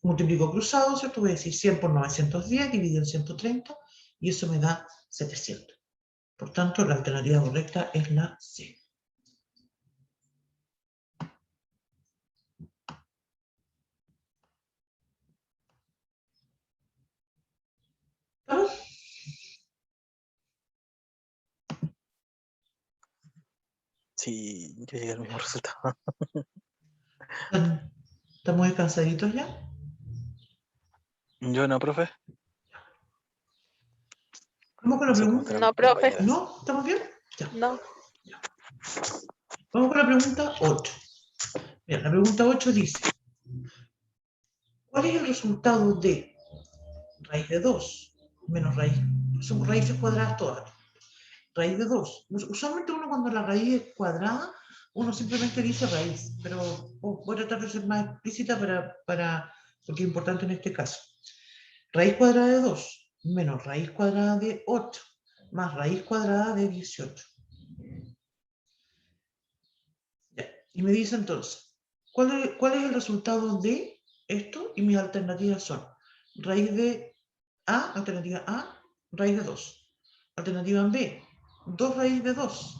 multiplico cruzado, ¿cierto? Voy a decir 100 por 910 dividido en 130 y eso me da 700. Por tanto, la alternativa correcta es la C. ¿Vamos? Sí, yo llegué al mismo resultado. ¿Están muy cansaditos ya? Yo no, profe. Vamos con la No sé cómo pregunta. estarán No, mis profe. compañeras. ¿No? ¿Estamos bien? Ya. No. Vamos con la pregunta 8. Bien, la pregunta 8 dice, ¿cuál es el resultado de raíz de 2 menos raíz? Son raíces cuadradas todas. Raíz de 2. Usualmente uno cuando la raíz es cuadrada, uno simplemente dice raíz, pero voy a tratar de ser más explícita porque es importante en este caso. Raíz cuadrada de 2 menos raíz cuadrada de 8 más raíz cuadrada de 18. Ya. Y me dice entonces, ¿cuál es el resultado de esto? Y mis alternativas son raíz de A, alternativa A, raíz de 2. Alternativa B, 2 raíz de 2.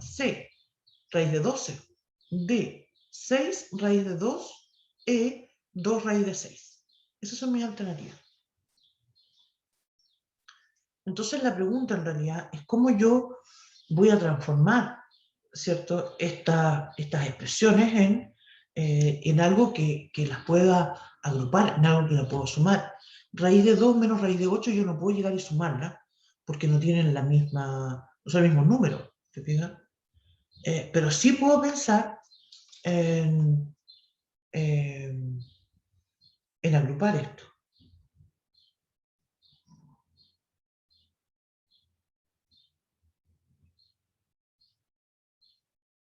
C, raíz de 12. D, 6 raíz de 2. E, 2 raíz de 6. Esas son mis alternativas. Entonces la pregunta en realidad es cómo yo voy a transformar, ¿cierto?, estas expresiones en algo que las pueda agrupar, en algo que la puedo sumar. Raíz de 2 menos raíz de 8 yo no puedo llegar y sumarla porque no tienen la misma, no son el mismo número, ¿te fijas? Pero sí puedo pensar en, en, en agrupar esto.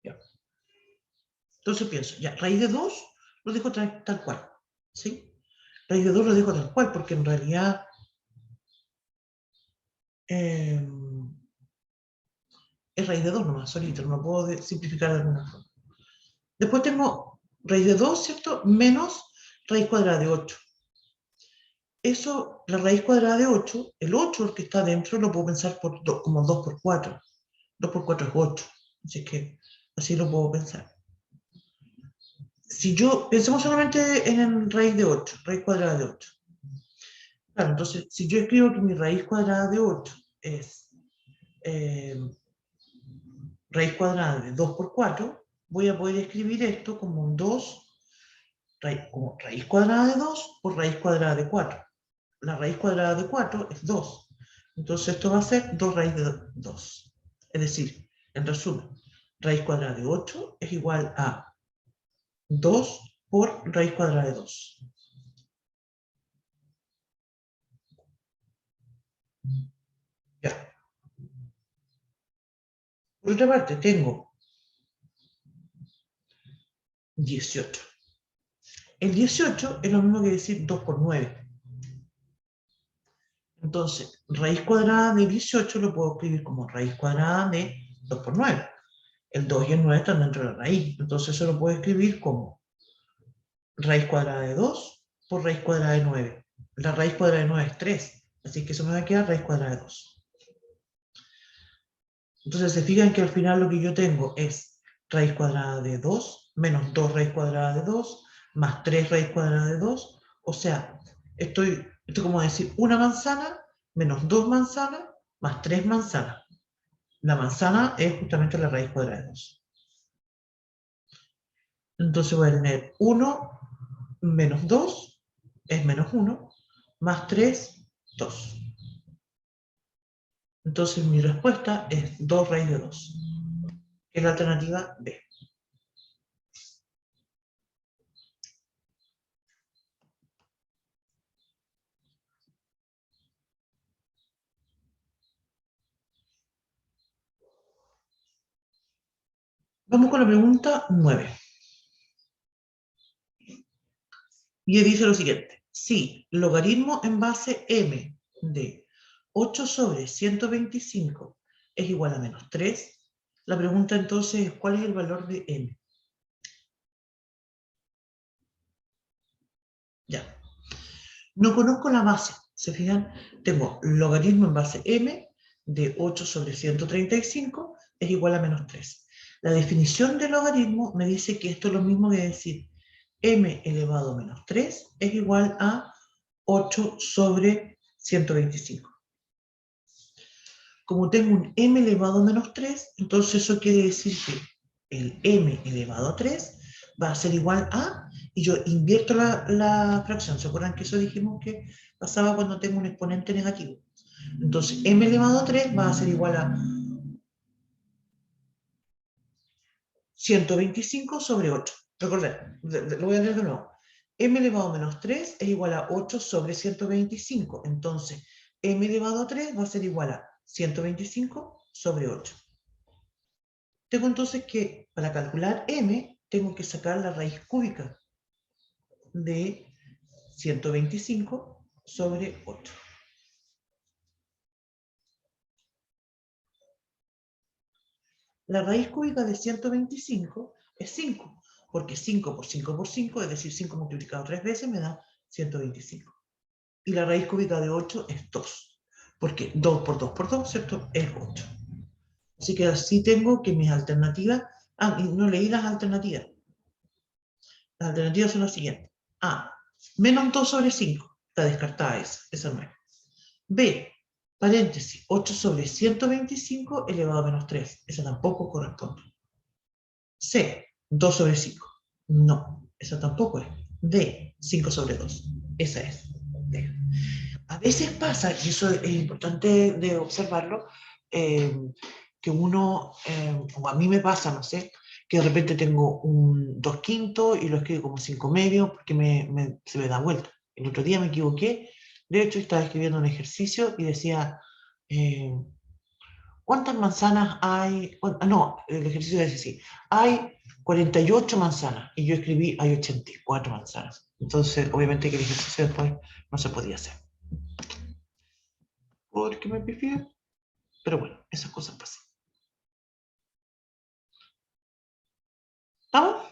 Ya. Entonces pienso, ya, raíz de 2 lo dejo tal cual, ¿sí? Raíz de 2 lo dejo tal cual, porque en realidad es raíz de 2 nomás, solito, no puedo simplificar de alguna forma. Después tengo raíz de 2, ¿cierto? Menos raíz cuadrada de 8. Eso, la raíz cuadrada de 8, el 8, el que está dentro, lo puedo pensar como 2 por 4. 2 por 4 es 8. Así que así lo puedo pensar. Si yo, pensemos solamente en el raíz de 8, raíz cuadrada de 8. Claro, entonces, si yo escribo que mi raíz cuadrada de 8 es raíz cuadrada de 2 por 4, voy a poder escribir esto como un 2, como raíz cuadrada de 2 por raíz cuadrada de 4. La raíz cuadrada de 4 es 2. Entonces esto va a ser 2 raíz de 2. Es decir, en resumen, raíz cuadrada de 8 es igual a 2 por raíz cuadrada de 2. Ya. Por otra parte, tengo 18. El 18 es lo mismo que decir 2 por 9. Entonces, raíz cuadrada de 18 lo puedo escribir como raíz cuadrada de 2 por 9. El 2 y el 9 están dentro de la raíz. Entonces, eso lo puedo escribir como raíz cuadrada de 2 por raíz cuadrada de 9. La raíz cuadrada de 9 es 3. Así que eso me va a quedar raíz cuadrada de 2. Entonces, se fijan que al final lo que yo tengo es raíz cuadrada de 2 menos 2 raíz cuadrada de 2 más 3 raíz cuadrada de 2. O sea, esto es como decir una manzana menos 2 manzanas más 3 manzanas. La manzana es justamente la raíz cuadrada de 2. Entonces voy a tener 1 menos 2 es menos 1, más 3, 2. Entonces mi respuesta es 2 raíz de 2, que es la alternativa B. Vamos con la pregunta 9. Y dice lo siguiente: si logaritmo en base m de 8 sobre 125 es igual a menos 3, la pregunta entonces es ¿cuál es el valor de m? Ya. No conozco la base, ¿se fijan? Tengo logaritmo en base m de 8 sobre 135 es igual a menos 3. La definición de logaritmo me dice que esto es lo mismo que decir m elevado a menos 3 es igual a 8 sobre 125. Como tengo un m elevado a menos 3, entonces eso quiere decir que el m elevado a 3 va a ser igual a, y yo invierto la fracción. ¿Se acuerdan que eso dijimos que pasaba cuando tengo un exponente negativo? Entonces, m elevado a 3 va a ser igual a 125 sobre 8. Recordad, lo voy a leer de nuevo. M elevado a menos 3 es igual a 8 sobre 125. Entonces, m elevado a 3 va a ser igual a 125 sobre 8. Tengo entonces que, para calcular m, tengo que sacar la raíz cúbica de 125 sobre 8. La raíz cúbica de 125 es 5, porque 5 por 5 por 5, es decir, 5 multiplicado 3 veces me da 125. Y la raíz cúbica de 8 es 2, porque 2 por 2 por 2, ¿cierto? Es 8. Así que así tengo que mis alternativas... Ah, y no leí las alternativas. Las alternativas son las siguientes. A, menos 2 sobre 5. Está descartada esa no es. B, paréntesis, 8 sobre 125 elevado a menos 3. Esa tampoco corresponde. C, 2 sobre 5. No, esa tampoco es. D, 5 sobre 2. Esa es. D. A veces pasa, y eso es importante de observarlo, que uno, o a mí me pasa, no sé, que de repente tengo un 2 quintos y lo escribo como 5 medios porque se me da vuelta. El otro día me equivoqué, de hecho estaba escribiendo un ejercicio y decía, ¿cuántas manzanas hay? No, el ejercicio dice así, hay 48 manzanas y yo escribí, hay 84 manzanas. Entonces, obviamente que el ejercicio después no se podía hacer. Porque me pifié. Pero bueno, esas cosas pasan. ¿Estamos?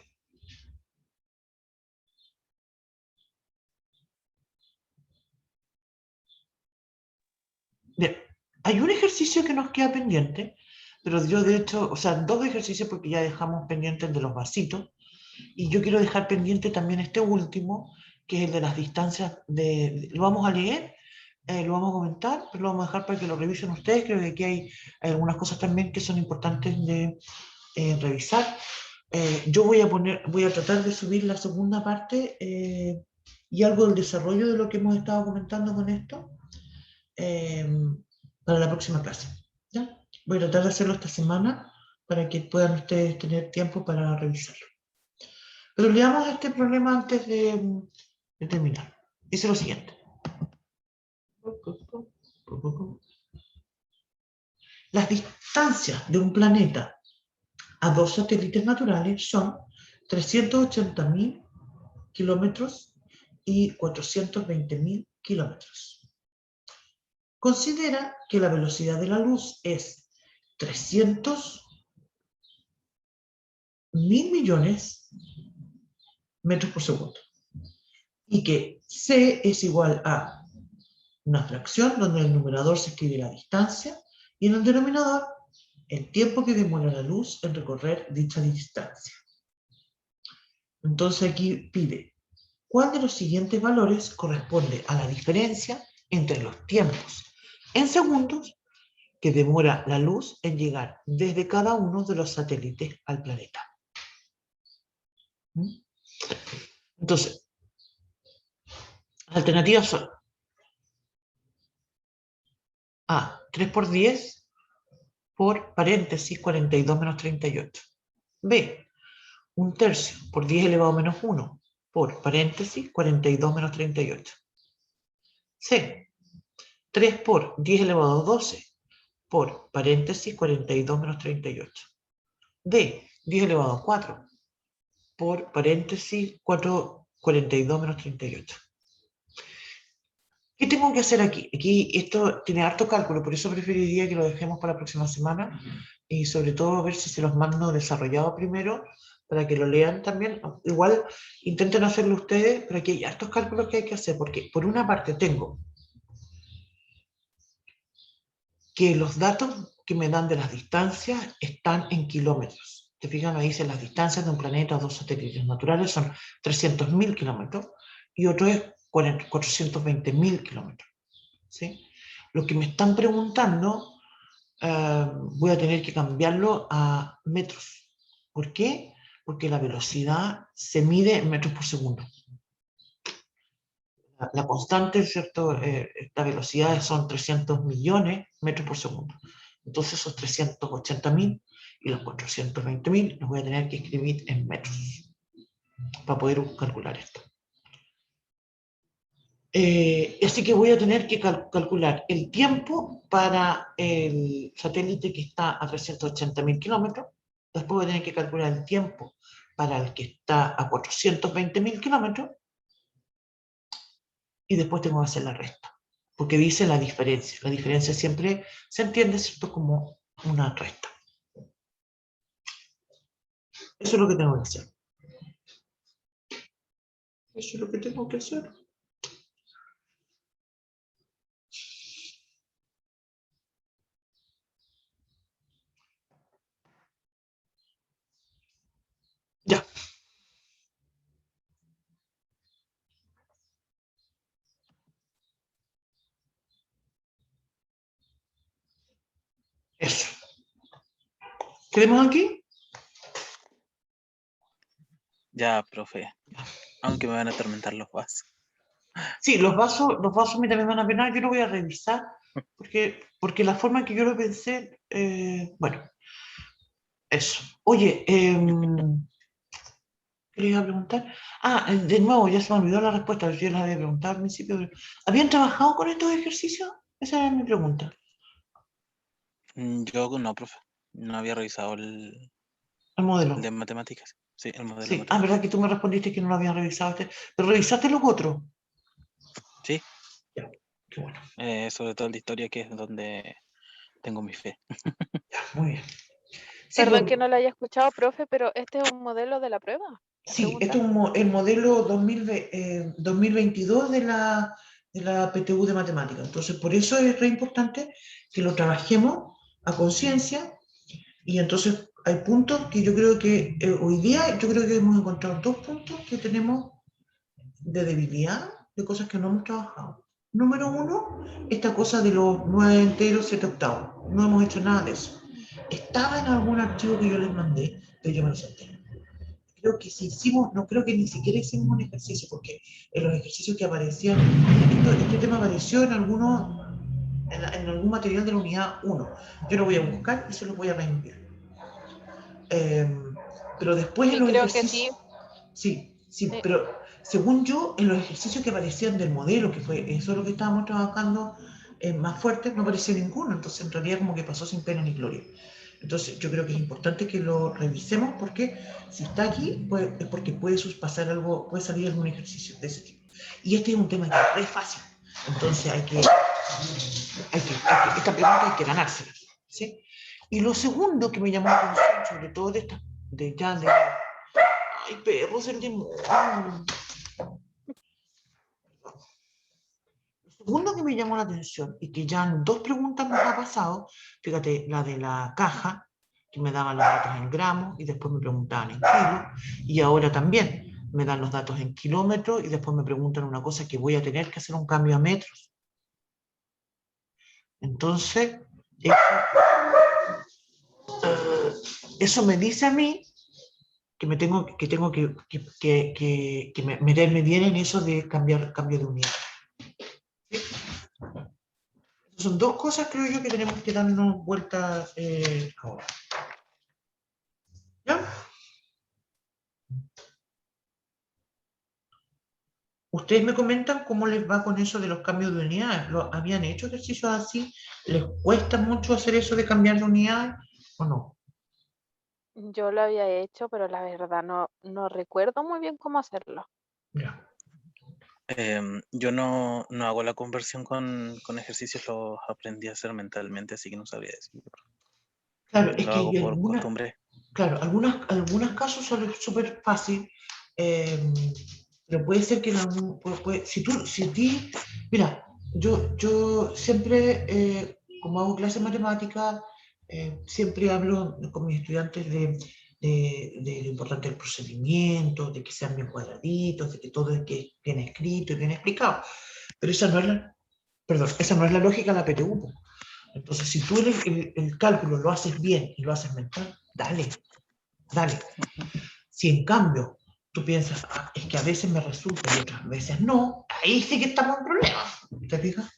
Bien. Hay un ejercicio que nos queda pendiente, pero yo de hecho, o sea, dos ejercicios porque ya dejamos pendientes de los vasitos, y yo quiero dejar pendiente también este último, que es el de las distancias lo vamos a leer, lo vamos a comentar, pero lo vamos a dejar para que lo revisen ustedes. Creo que aquí hay algunas cosas también que son importantes de revisar. Yo voy a tratar de subir la segunda parte y algo del desarrollo de lo que hemos estado comentando con esto eh, para la próxima clase. ¿Ya? Voy a tratar de hacerlo esta semana para que puedan ustedes tener tiempo para revisarlo. Pero leamos este problema antes de terminar. Dice lo siguiente. Las distancias de un planeta a dos satélites naturales son 380.000 kilómetros y 420.000 kilómetros. Considera que la velocidad de la luz es 300.000 millones metros por segundo y que c es igual a una fracción donde en el numerador se escribe la distancia y en el denominador el tiempo que demora la luz en recorrer dicha distancia. Entonces aquí pide, ¿cuál de los siguientes valores corresponde a la diferencia entre los tiempos en segundos que demora la luz en llegar desde cada uno de los satélites al planeta? Entonces, las alternativas son A, 3 por 10 por paréntesis 42 menos 38. B, un tercio por 10 elevado a menos 1 por paréntesis 42 menos 38. C, 3 por 10 elevado a 12 por paréntesis 42 menos 38. D, 10 elevado a 4 por paréntesis 42 menos 38. ¿Qué tengo que hacer aquí? Aquí esto tiene harto cálculo, por eso preferiría que lo dejemos para la próxima semana y sobre todo a ver si se los mando desarrollado primero para que lo lean también. Igual intenten hacerlo ustedes, pero aquí hay hartos cálculos que hay que hacer, porque por una parte tengo que los datos que me dan de las distancias están en kilómetros. ¿Te fijas? Me dicen las distancias de un planeta a dos satélites naturales son 300.000 kilómetros y otro es 420.000 kilómetros. ¿Sí? Lo que me están preguntando, voy a tener que cambiarlo a metros. ¿Por qué? porque la velocidad se mide en metros por segundo. La constante, ¿cierto? Esta velocidad son 300 millones metros por segundo. Entonces esos 380.000 y los 420.000 los voy a tener que escribir en metros para poder calcular esto. Así que voy a tener que calcular el tiempo para el satélite que está a 380.000 kilómetros. Después voy a tener que calcular el tiempo para el que está a 420.000 kilómetros. Y después tengo que hacer la resta, porque dice la diferencia. La diferencia siempre se entiende, ¿cierto?, como una resta. Eso es lo que tengo que hacer. Eso es lo que tengo que hacer. Ya. Eso. ¿Quedemos aquí? Ya, profe. Aunque me van a atormentar los vasos. Sí, los vasos a mí también me van a penar. Yo lo voy a revisar, porque la forma en que yo lo pensé, bueno, eso. Oye, ¿qué le iba a preguntar? De nuevo, ya se me olvidó la respuesta. Yo la había preguntado al principio. ¿Habían trabajado con estos ejercicios? Esa era mi pregunta. Yo no, profe. No había revisado El modelo. de matemáticas. Sí, el modelo de Sí. matemáticas. ¿Verdad que tú me respondiste que no lo habías revisado? ¿Pero revisaste los otros? Sí. Ya, qué bueno. Sobre todo el de historia, que es donde tengo mi fe. Ya, muy bien. Sí, Perdón que no lo haya escuchado, profe, pero este es un modelo de la prueba. sí, este es el modelo 2022 de la PTU de matemática. Entonces, por eso es re importante que lo trabajemos a conciencia. Y entonces hay puntos que yo creo que hoy día, yo creo que hemos encontrado 2 puntos que tenemos de debilidad, de cosas que no hemos trabajado. Número 1, esta cosa de los 9 enteros, 7 octavos. No hemos hecho nada de eso. Estaba en algún archivo que yo les mandé, pero yo me lo salté. Creo que si hicimos, no creo que ni siquiera hicimos un ejercicio, porque en los ejercicios que aparecían, este tema apareció en algún material de la unidad 1. Yo lo voy a buscar y se lo voy a reenviar. Pero después en los creo ejercicios... que sí. Sí, pero según yo, en los ejercicios que aparecían del modelo, que fue eso lo que estábamos trabajando más fuerte, no apareció ninguno. Entonces, en realidad, como que pasó sin pena ni gloria. Entonces, yo creo que es importante que lo revisemos, porque si está aquí, pues, es porque puede pasar algo, puede salir algún ejercicio de ese tipo. Y este es un tema que es re fácil. Entonces, esta pregunta hay que ganársela, ¿sí? Y lo segundo que me llamó la atención, sobre todo ay, perros, el demonio. Lo segundo que me llamó la atención, y que ya en 2 preguntas nos ha pasado, fíjate, la de la caja, que me daban los datos en gramos y después me preguntaban en kilos, y ahora también me dan los datos en kilómetros y después me preguntan una cosa que voy a tener que hacer un cambio a metros. Entonces, eso me dice a mí que tengo que meterme bien en eso de cambio de unidad. ¿Sí? Son 2 cosas, creo yo, que tenemos que darnos vueltas ahora. ¿Ya? Ustedes me comentan cómo les va con eso de los cambios de unidad. ¿Habían hecho ejercicios así? ¿Les cuesta mucho hacer eso de cambiar de unidad o no? Yo lo había hecho, pero la verdad no recuerdo muy bien cómo hacerlo. Ya. Yo no hago la conversión con ejercicios, los aprendí a hacer mentalmente, así que no sabría decir. Claro, es Lo que hago por costumbre. claro, algunos casos son súper fácil, pero puede ser que en algún, mira, yo siempre, como hago clases de matemáticas, siempre hablo con mis estudiantes de lo importante del procedimiento, de que sean bien cuadraditos, de que todo esté bien escrito y bien explicado. Pero esa no es la lógica de la PTU. Entonces, si tú el cálculo lo haces bien y lo haces mental, dale. Si en cambio tú piensas, "Ah, es que a veces me resulta y otras veces no", ahí sí que estamos en problemas. ¿Te fijas?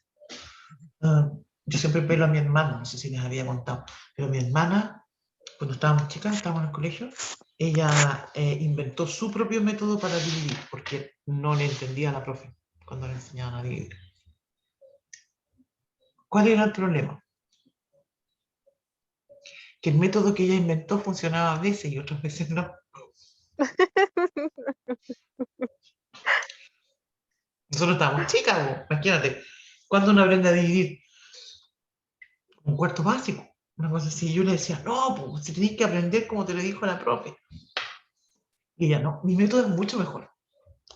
Yo siempre pelo a mi hermana, no sé si les había contado, pero mi hermana, cuando estábamos chicas, estábamos en el colegio, ella inventó su propio método para dividir, porque no le entendía a la profe cuando le enseñaban a dividir. ¿Cuál era el problema? Que el método que ella inventó funcionaba a veces y otras veces no. Nosotros estábamos chicas, imagínate, cuando uno aprende a dividir un cuarto básico, una cosa así, yo le decía, no, pues si tenéis que aprender como te lo dijo la profe. Y ella, no, mi método es mucho mejor.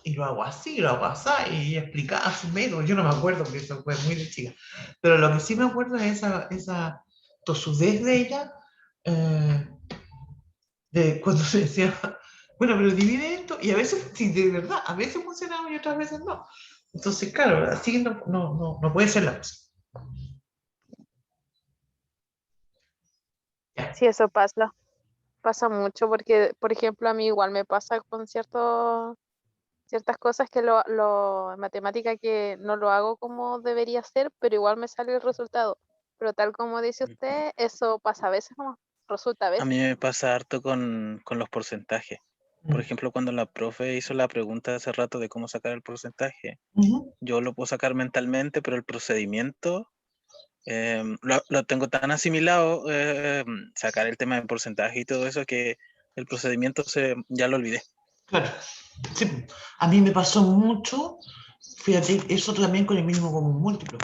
Y lo hago así, lo hago así, y ella explicaba su método. Yo no me acuerdo porque eso fue muy de chica. Pero lo que sí me acuerdo es esa tosudez de ella, eh, de cuando se decía, bueno, pero divide esto, y a veces, sí, de verdad, a veces funcionaba y otras veces no. Entonces, claro, así no puede ser la cosa. Ya. Sí, eso pasa mucho porque, por ejemplo, a mí igual me pasa con ciertas cosas que en matemática que no lo hago como debería ser, pero igual me sale el resultado. Pero tal como dice usted, eso pasa a veces nomás, resulta a A mí veces. me pasa harto con los porcentajes. Por ejemplo, cuando la profe hizo la pregunta hace rato de cómo sacar el porcentaje, Ujú. yo lo puedo sacar mentalmente, pero el procedimiento lo tengo tan asimilado, sacar el tema de porcentaje y todo eso, que el procedimiento ya lo olvidé. Claro, sí, a mí me pasó mucho, fíjate, eso también con el mínimo común múltiplo,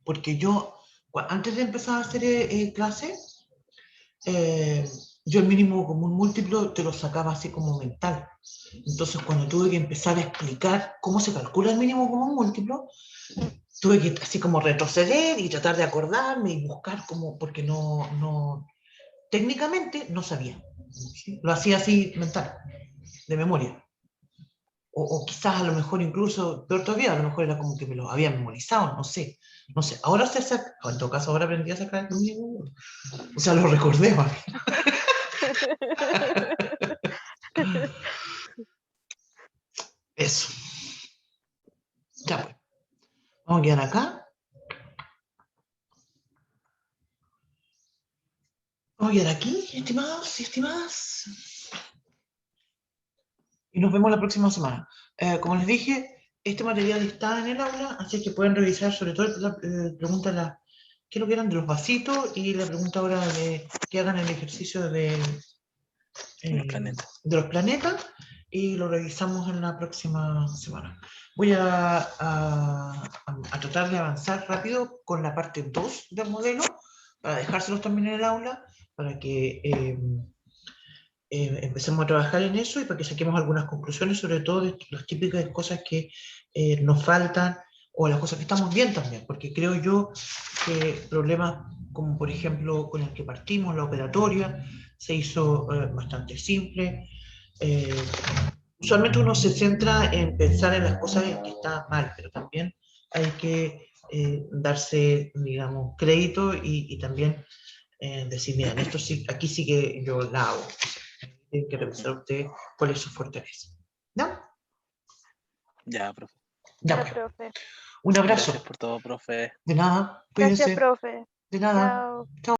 porque yo, antes de empezar a hacer clases, yo el mínimo común múltiplo te lo sacaba así como mental. Entonces, cuando tuve que empezar a explicar cómo se calcula el mínimo común múltiplo, tuve que así como retroceder y tratar de acordarme y buscar cómo, porque técnicamente no sabía. ¿Sí? Lo hacía así mental, de memoria. O quizás a lo mejor incluso, peor todavía, a lo mejor era como que me lo había memorizado, no sé. Ahora se saca, en todo caso ahora aprendí a sacar el mínimo, o sea, lo recordé más bien. Eso, ya pues. Vamos a quedar acá. Vamos a quedar aquí, estimados y estimadas. Y nos vemos la próxima semana. Como les dije, este material está en el aula, así que pueden revisar sobre todo la pregunta, ¿qué es lo que eran de los vasitos? Y la pregunta ahora de que hagan el ejercicio El planeta. de los planetas y lo revisamos en la próxima semana. Voy a tratar de avanzar rápido con la parte 2 del modelo para dejárselos también en el aula, para que empecemos a trabajar en eso y para que saquemos algunas conclusiones, sobre todo de las típicas cosas que nos faltan o las cosas que estamos bien también, porque creo yo que problemas como por ejemplo con el que partimos, la operatoria, se hizo bastante simple. Eh, Usualmente uno se centra en pensar en las cosas en que está mal, pero también hay que darse, digamos, crédito y también decir, mira, esto sí, aquí sí que yo la hago. Tienen que revisar usted cuál es su fortaleza. ¿No? Ya, profe. Ya, Ya, pues. profe. Un abrazo. Gracias por todo, profe. De nada, Gracias, cuídense. profe. De nada. Chao. Chao.